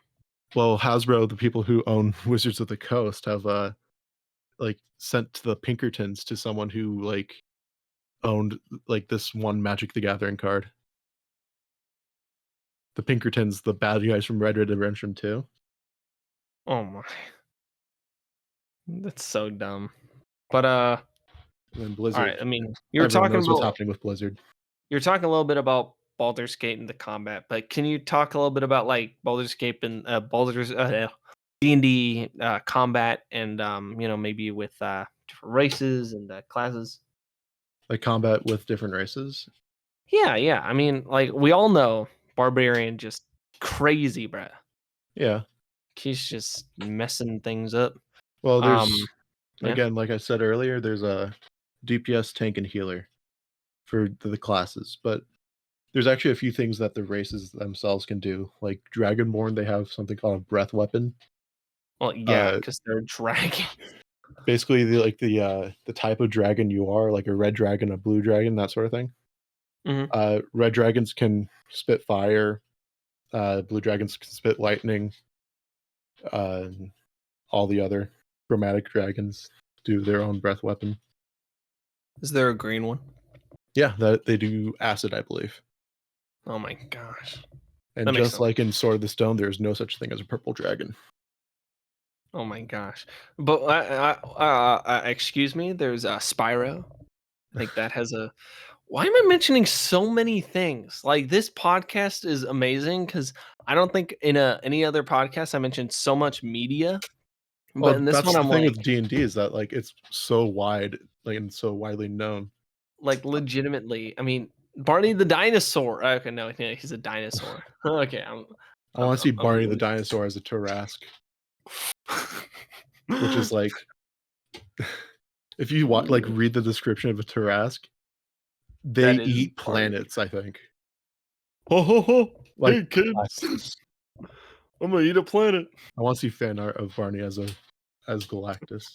Well, Hasbro, the people who own Wizards of the Coast, have like sent the Pinkertons to someone who like owned like this one Magic the Gathering card. The Pinkertons, the bad guys from Red Dead Redemption 2. Oh my. That's so dumb. But And then all right, Blizzard. I mean, you were Everyone talking knows what's about happening with Blizzard. you're talking a little bit about Baldur's Gate and the combat, but can you talk a little bit about like Baldur's Gate and Baldur's D&D combat and you know, maybe with different races and classes? Like combat with different races. Yeah, yeah. I mean, like we all know Barbarian just crazy, bruh. Yeah. He's just messing things up. Well, Um, there's yeah. again, like I said earlier, there's a DPS, tank, and healer for the classes, but there's actually a few things that the races themselves can do. Like Dragonborn, they have something called a breath weapon. Well, yeah, Uh, because they're dragon. Basically, the type of dragon you are, like a red dragon, a blue dragon, that sort of thing. Hmm. Red dragons can spit fire. Blue dragons can spit lightning. And all the other chromatic dragons do their own breath weapon. Is there a green one? Yeah, that they do acid, I believe. Oh my gosh, And that makes just sense. like in Sword of the Stone, there's no such thing as a purple dragon. Oh my gosh. But excuse me, there's a Spyro. Like that has a why am I mentioning so many things? Like this podcast is amazing because I don't think in any other podcast I mentioned so much media. But Well, in this that's one, the I'm thing like with D&D is that like it's so wide, like and so widely known. legitimately. I mean, Barney the dinosaur. Okay, no, yeah, he's a dinosaur. Okay, I want to see I'm Barney the really dinosaur as a Tarrasque, which is like if you like read the description of a Tarrasque, they that is eat Barney. planets, I think. Ho ho ho! Like Hey kids, I'm gonna eat a planet. I want to see fan art of Barney as Galactus.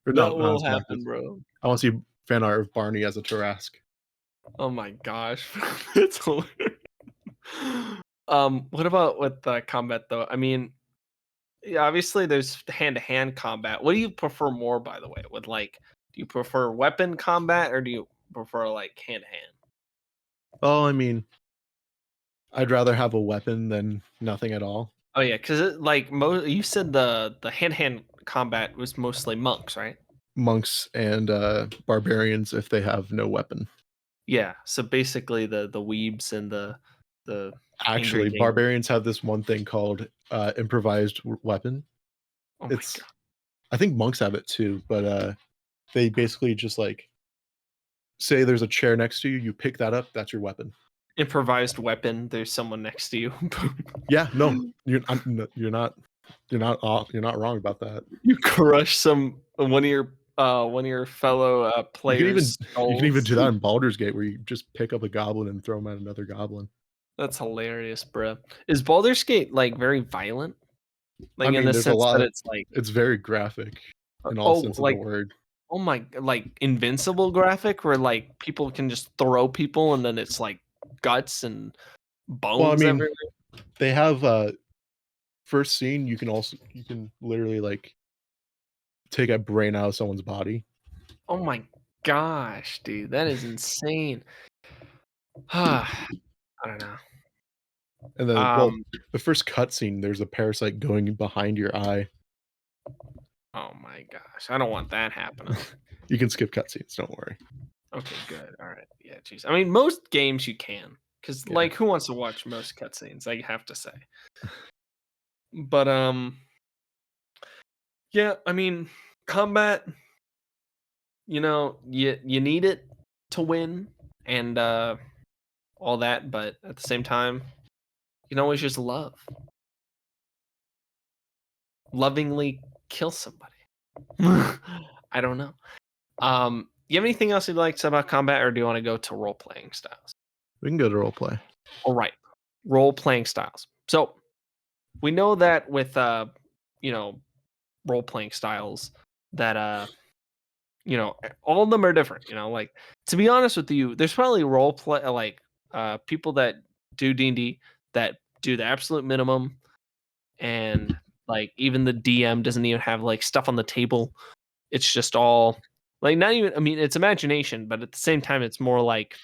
Or That not will as happen, Galactus. bro. I want to see fan art of Barney as a Tarrasque. Oh my gosh, it's hilarious. What about with combat though? I mean, yeah, obviously there's hand-to-hand combat. What do you prefer more, by the way? With like, do you prefer weapon combat or do you prefer like hand-to-hand? Oh, I mean, I'd rather have a weapon than nothing at all. Oh yeah, because like you said the hand-to-hand combat was mostly monks, right? Monks and barbarians if they have no weapon. Yeah. So basically the weebs and the angry Actually, gamers. barbarians have this one thing called improvised weapon. Oh my It's god. I think monks have it too, but they basically just like say there's a chair next to you, you pick that up, that's your weapon. Improvised weapon. There's someone next to you. Yeah, no, you're not wrong about that. You crush one of your fellow players' You can even skulls. do that in Baldur's Gate where you just pick up a goblin and throw him at another goblin. That's hilarious, bro. Is Baldur's Gate like very violent? I Like in mean, the there's a sense lot that of it's like it's very graphic in all oh sense of the like word. oh my like invincible graphic where like people can just throw people and then it's like guts and Well, I bones mean, everywhere. they have first scene you can literally like take a brain out of someone's body. Oh my gosh, dude, that is insane. I don't know. And then well, Um, the first cutscene there's a parasite going behind your eye. oh my gosh, I don't want that happening. You can skip cutscenes, don't worry. Okay, good. All right. Yeah, jeez. I mean, most games you can, because Yeah. like, who wants to watch most cutscenes? I have to say. But Yeah, I mean, combat, you need it to win and all that, but at the same time, you can always just lovingly kill somebody. I don't know. You have anything else you'd like to say about combat, or do you want to go to role playing styles? We can go to role play. All right, role playing styles. So we know that with you know, role playing styles that all of them are different. Like, to be honest with you, there's probably role play like people that do D&D that do the absolute minimum, and like even the DM doesn't even have like stuff on the table. It's just all like, not even, I mean, it's imagination, but at the same time it's more like,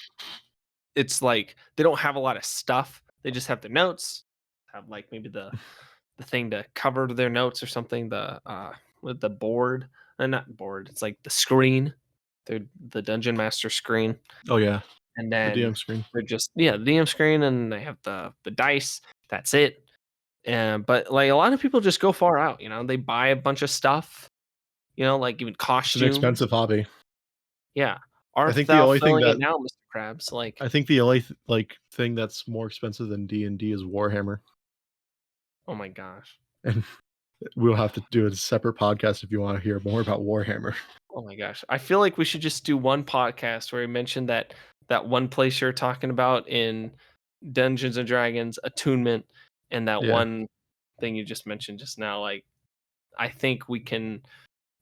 it's like they don't have a lot of stuff. They just have their notes, have like maybe the thing to cover their notes or something, the with the board, and not board, it's like the screen, the dungeon master screen, Oh yeah, and the then DM screen. they're just, yeah, the DM screen, and they have the dice. That's it. And but like a lot of people just go far out, they buy a bunch of stuff, like even It's an costumes. expensive hobby. Yeah. I Art think the thou only thing filling it that now, Mr. Krabs? Like, I think the only like thing that's more expensive than D&D is Warhammer, oh my gosh. and we'll have to do a separate podcast if you want to hear more about Warhammer. Oh my gosh. I feel like we should just do one podcast where we mention that one place you're talking about in Dungeons and Dragons attunement, and that Yeah, one thing you just mentioned just now. Like, I think we can,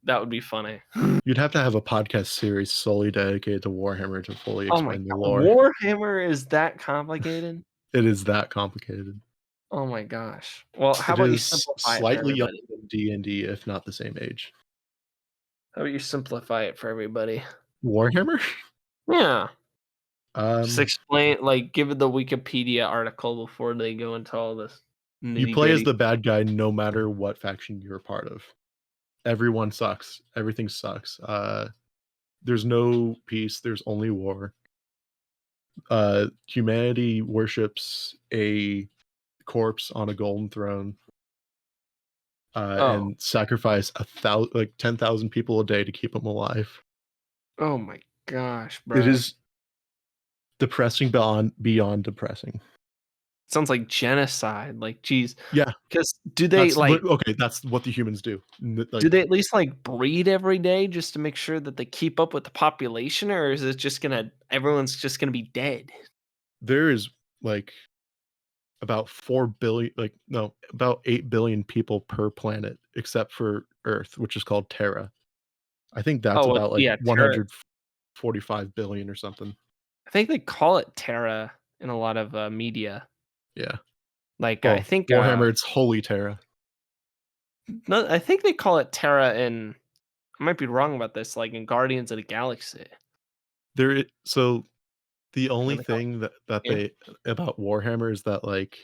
that would be funny. you'd have to have a podcast series solely dedicated to Warhammer to fully Oh my explain the god. lore. Warhammer is that complicated? It is that complicated. Oh my gosh. Well, how It about you is simplify it for slightly younger everybody? than D&D, if not the same age. How about you simplify it for everybody? Warhammer? Yeah. Just Um, explain, like, give it the Wikipedia article before they go into all this you nitty play as gritty. the bad guy no matter what faction you're a part of. Everyone sucks. Everything sucks. There's no peace. There's only war. Humanity worships a corpse on a golden throne, Oh, and sacrifice 10,000 people a day to keep them alive. oh my gosh, It bruh. is depressing beyond depressing. Sounds like genocide. Like, geez, Yeah, because do they like, okay. That's what the humans do. do Like they at least like breed every day just to make sure that they keep up with the population, or is it just gonna, everyone's just gonna be dead? there is like about 4 billion, like no, about 8 billion people per planet, except for Earth, which is called Terra. I think that's Oh, well, about like yeah, Terra. 145 billion or something. I think they call it Terra in a lot of media. Yeah. Like, I Well, think Warhammer, it's Holy Terra. no, I think they call it Terra in, I might be wrong about this, like in Guardians of the Galaxy. So the I only think they call thing that it, yeah. they about Warhammer is that like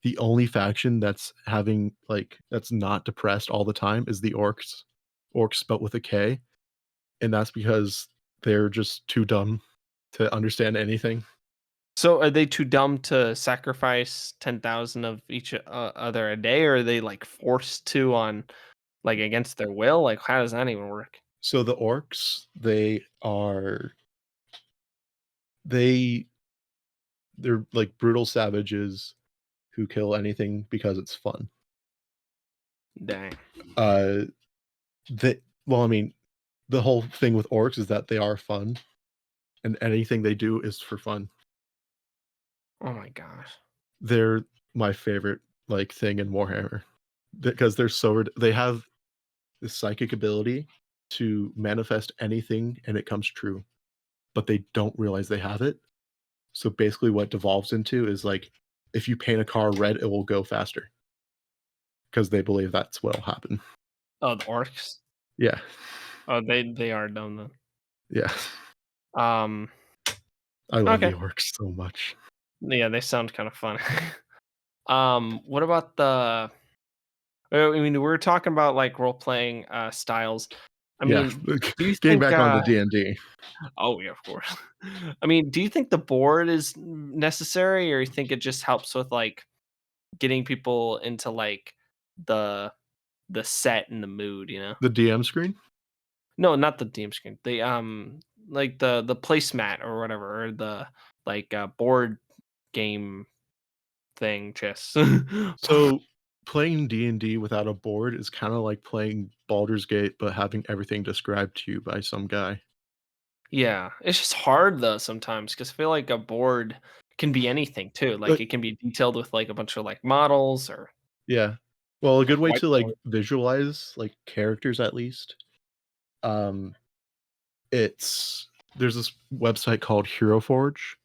the only faction that's having like that's not depressed all the time is the orcs. Orcs spelt with a K, and that's because they're just too dumb to understand anything. So are they too dumb to sacrifice 10,000 of each other a day, or are they like forced to on, like, against their will? Like, how does that even work? So the orcs, they they're like brutal savages who kill anything because it's fun. Dang. Uh well, I mean, the whole thing with orcs is that they are fun, and anything they do is for fun. Oh my gosh. They're my favorite like thing in Warhammer because they have this psychic ability to manifest anything and it comes true, but they don't realize they have it. So basically, what devolves into is like if you paint a car red, it will go faster because they believe that's what'll happen. Oh, the orcs. Yeah, Oh, they are dumb then. yeah. Um. I love the Okay. orcs so much. Yeah, they sound kind of fun. What about the? I mean, we were talking about like role playing styles. I Yeah, mean, do you getting think? back on the D&D. Oh yeah, of course. I mean, do you think the board is necessary, or you think it just helps with like getting people into like the the set and the mood, you know? The DM screen? No, not the team screen. The like the placemat or whatever, or the like board game thing, chess. So playing D&D without a board is kind of like playing Baldur's Gate, but having everything described to you by some guy. Yeah, it's just hard though sometimes because I feel like a board can be anything too. Like But it can be detailed with like a bunch of like models or yeah. Well, a like good way to like whiteboard. visualize like characters at least. Um it's there's this website called Hero Forge.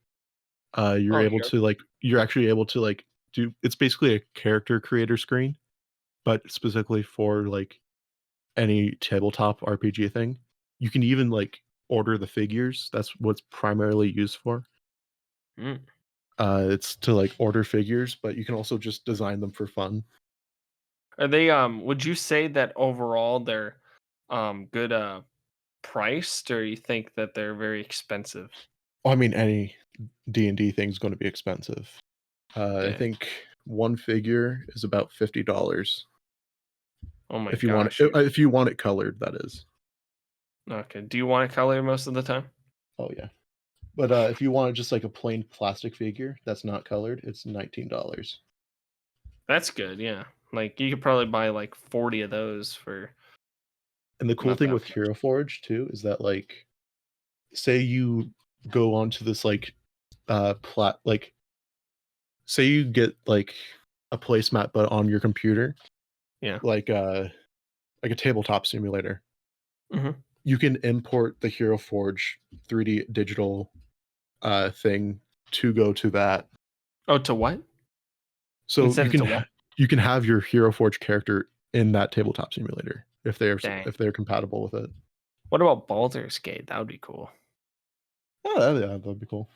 You're Oh, able here. to like you're actually able to like do it's basically a character creator screen, but specifically for like any tabletop RPG thing. You can even like order the figures. That's what's primarily used for. Mm. It's to like order figures, but you can also just design them for fun. Are they would you say that overall they're good priced, or you think that they're very expensive? Well, I mean, any D&D thing's going to be expensive. I Yeah. think one figure is about $50 Oh my if you want gosh. it, if you want it colored. That is. Okay. Do you want to color most of the time? Oh yeah. But if you want just like a plain plastic figure that's not colored, it's $19. That's good, yeah. Like you could probably buy like 40 of those for And the cool not thing that with much. Hero Forge too is that like say you go onto this like plat like say you get like a placemat but on your computer, Yeah. like like a tabletop simulator. Mhm. You can import the Hero Forge 3D digital thing to go to that. Oh, to what? You can So send it to what? you can have your Hero Forge character in that tabletop simulator Dang. if they're compatible with it. What about Baldur's Gate? That would be cool. Oh, yeah, that'd be cool.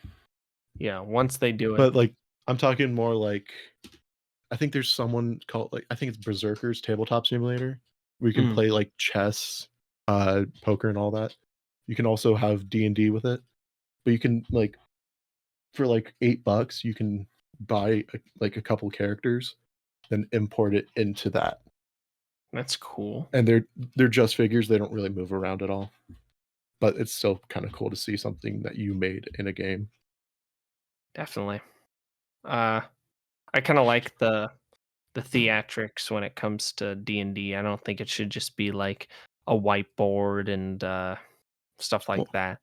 Yeah, once they do it. But like I'm talking more like I think there's someone called like I think it's Berserker's tabletop simulator where you can Mm, play like chess, poker and all that. You can also have D&D with it. But you can like for like $8 you can buy like a couple characters, then import it into that. that's cool. And they're just figures, they don't really move around at all. But it's still kind of cool to see something that you made in a game. Definitely. Uh I kind of like the theatrics when it comes to D&D. I don't think it should just be like a whiteboard and stuff Well, like that.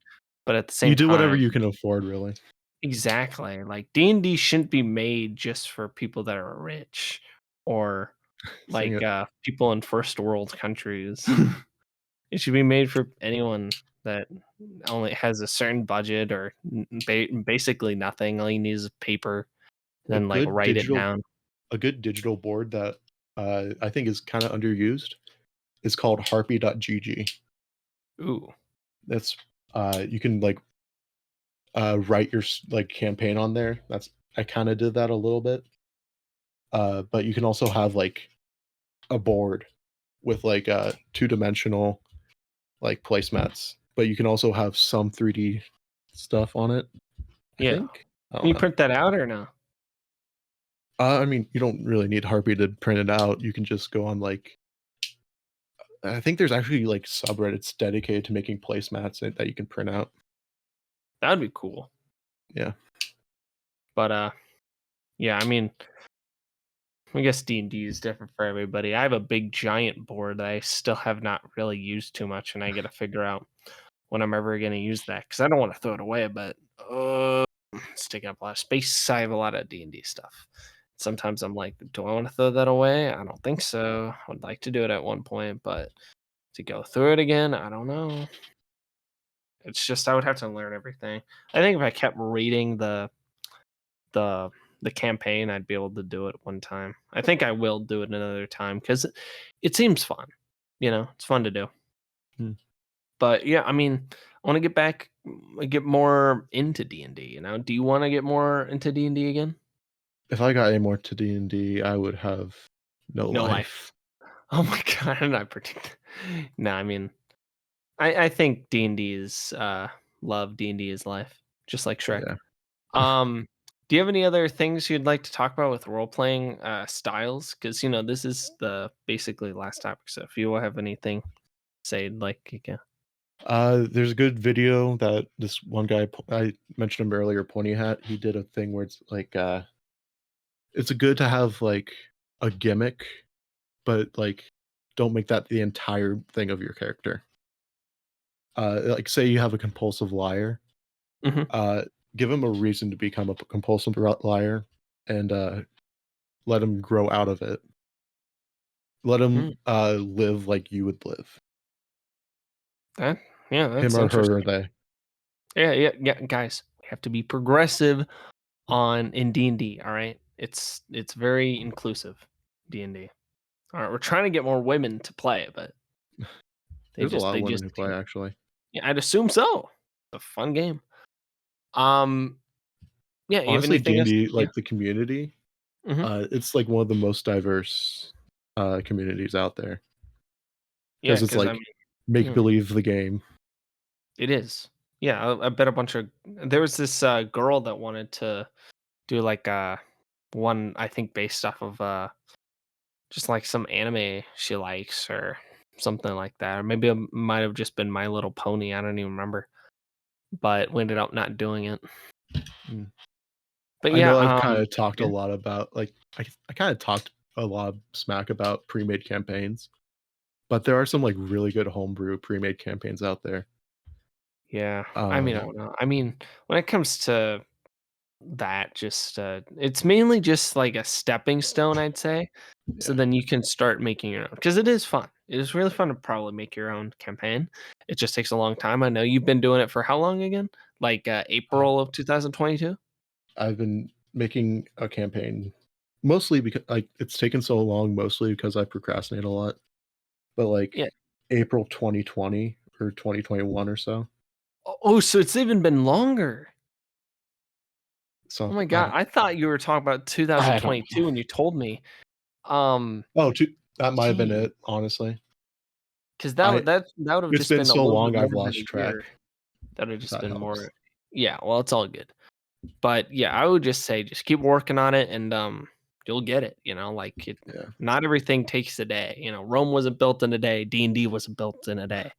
But at the you same do whatever time, you can afford, really. exactly. Like D&D shouldn't be made just for people that are rich or Sing like it. people in first world countries. It should be made for anyone that only has a certain budget or basically nothing. All you need is paper and A then like good write it digital down. a good digital board that I think is kind of underused is called harpy.gg. Ooh, That's you can like write your like campaign on there. That's I kind of did that a little bit. But you can also have like a board with like two-dimensional like placemats, but you can also have some 3D stuff on it, I yeah. think. I Can don't you know. print that out or no? I mean, you don't really need Harpy to print it out. You can just go on like I think there's actually like subreddits dedicated to making placemats that you can print out. That'd be cool. Yeah. But yeah, I mean, I guess D&D is different for everybody. I have a big giant board that I still have not really used too much, and I got to figure out when I'm ever going to use that because I don't want to throw it away, but it's taking up a lot of space. I have a lot of D&D stuff. Sometimes I'm like, do I want to throw that away? I don't think so. I would like to do it at one point, but to go through it again, I don't know. It's just I would have to learn everything. I think if I kept reading the the campaign, I'd be able to do it one time. I think I will do it another time because it seems fun. You know, it's fun to do. Hmm. But yeah, I mean, I want to get back, get more into D&D. You know, do you want to get more into D&D again? If I got any more to D&D, I would have no No life. life. Oh my god, I'm not predict. No, I mean, I think D&D is love. D&D is life, just like Shrek. Yeah. Um, Do you have any other things you'd like to talk about with role playing styles? Because this is the basically last topic. So if you have anything, say like you can. There's a good video that this one guy I mentioned him earlier, Pointy Hat. He did a thing where it's like it's good to have like a gimmick, but like don't make that the entire thing of your character. Like say you have a compulsive liar, Hmm. uh, give him a reason to become a compulsive liar, and let him grow out of it. Let him live like you would live, That yeah, him that's or her or interesting. they. Yeah. Guys, we have to be progressive on in D&D. All right, it's very inclusive. D&D. All right, we're trying to get more women to play, but they There's a just lot they of women just who play actually. yeah, I'd assume so. It's a fun game. Um, yeah. You have Honestly, anything else? D&D, Yeah. like the community, Hmm. it's like one of the most diverse communities out there Yeah, because it's because I like mean, make yeah, believe the game. it is. Yeah, I bet a bunch of there was this girl that wanted to do like one I think based off of just like some anime she likes or something like that, or maybe it might have just been My Little Pony. I don't even remember, but we ended up not doing it. Mm. But I yeah, know I've kind of talked a yeah, lot about like I kind of talked a lot of smack about pre-made campaigns, but there are some like really good homebrew pre-made campaigns out there. yeah. I mean, I Um, don't know. I mean, when it comes to that, just it's mainly just like a stepping stone, I'd say. So yeah. then you can start making your own because it is fun. It is really fun to probably make your own campaign. It just takes a long time. I know you've been doing it for how long again? Like Uh, April of 2022? I've been making a campaign mostly because like it's taken so long, mostly because I procrastinate a lot. But like Yeah. April 2020 or 2021 or so. Oh, so it's even been longer. Oh So my god, I thought you were talking about I don't 2022 when you told me. Um, Oh, that might have been Gee, it, honestly. because I that would have It's just been been a so little bit long more I've than lost a track, year. That would have if just that been helps. more. Yeah, well, it's all good. But yeah, I would just say just keep working on it and you'll get it, like it Yeah. not everything takes a day. Rome wasn't built in a day, D&D wasn't built in a day.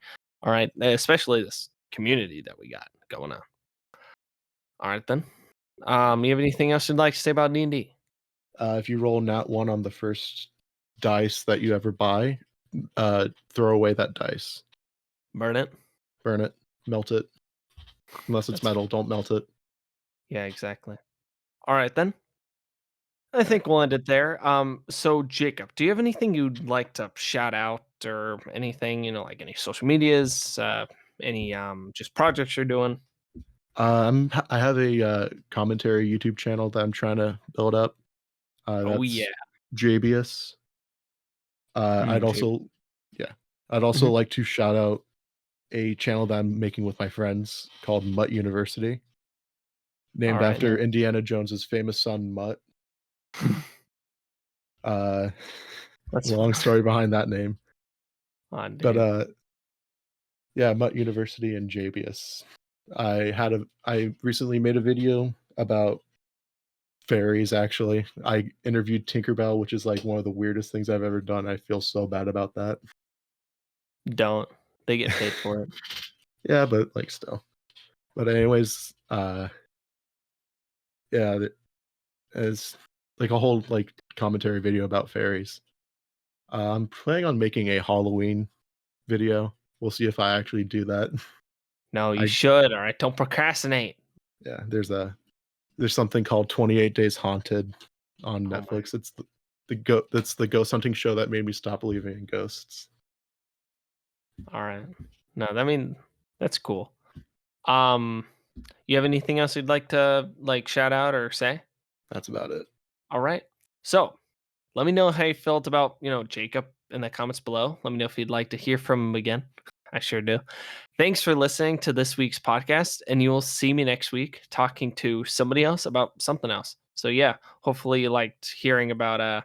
All right, especially this community that we got going on. All right then. You have anything else you'd like to say about D&D? If you roll nat 1 on the first dice that you ever buy, throw away that dice. Burn it. Burn it, melt it. Unless it's That's metal, don't melt it. yeah, exactly. All right then. I Alright. think we'll end it there. So Jacob, do you have anything you'd like to shout out or anything, like any social medias, any just projects you're doing? I have a, commentary YouTube channel that I'm trying to build up. Oh yeah. That's Jabius. I'd Jake. also yeah. I'd also Mhm. like to shout out a channel that I'm making with my friends called Mutt University, All named right. after Indiana Jones's famous son, Mutt. Uh, That's long fine. story behind that name. Oh, But, dude. yeah, Mutt University and Jabius. I recently made a video about fairies, actually. I interviewed Tinkerbell, which is, like, one of the weirdest things I've ever done. I feel so bad about that. Don't. They get paid for it. Yeah, but, like, still. But anyways, yeah, it's, like, a whole, like, commentary video about fairies. I'm planning on making a Halloween video. We'll see if I actually do that. No, you I should. All right. Don't procrastinate. Yeah, there's something called 28 Days Haunted on Oh my. Netflix. It's that's the ghost hunting show that made me stop believing in ghosts. All right. No, I mean that's cool. Um, you have anything else you'd like to like shout out or say? That's about it. All right. So let me know how you felt about, Jacob in the comments below. Let me know if you'd like to hear from him again. I sure do. Thanks for listening to this week's podcast, and you will see me next week talking to somebody else about something else. So yeah, hopefully you liked hearing about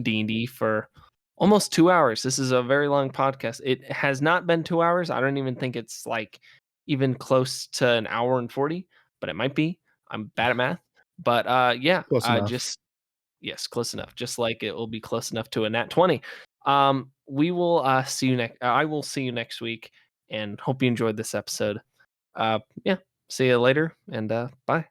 D&D for almost 2 hours. This is a very long podcast. It has not been 2 hours. I don't even think it's like even close to an hour and 40, but it might be. I'm bad at math, But yeah, Close enough. just yes, close enough. Just like it will be close enough to a nat 20. We will see you next. I will see you next week, and hope you enjoyed this episode. Yeah, see you later, and bye.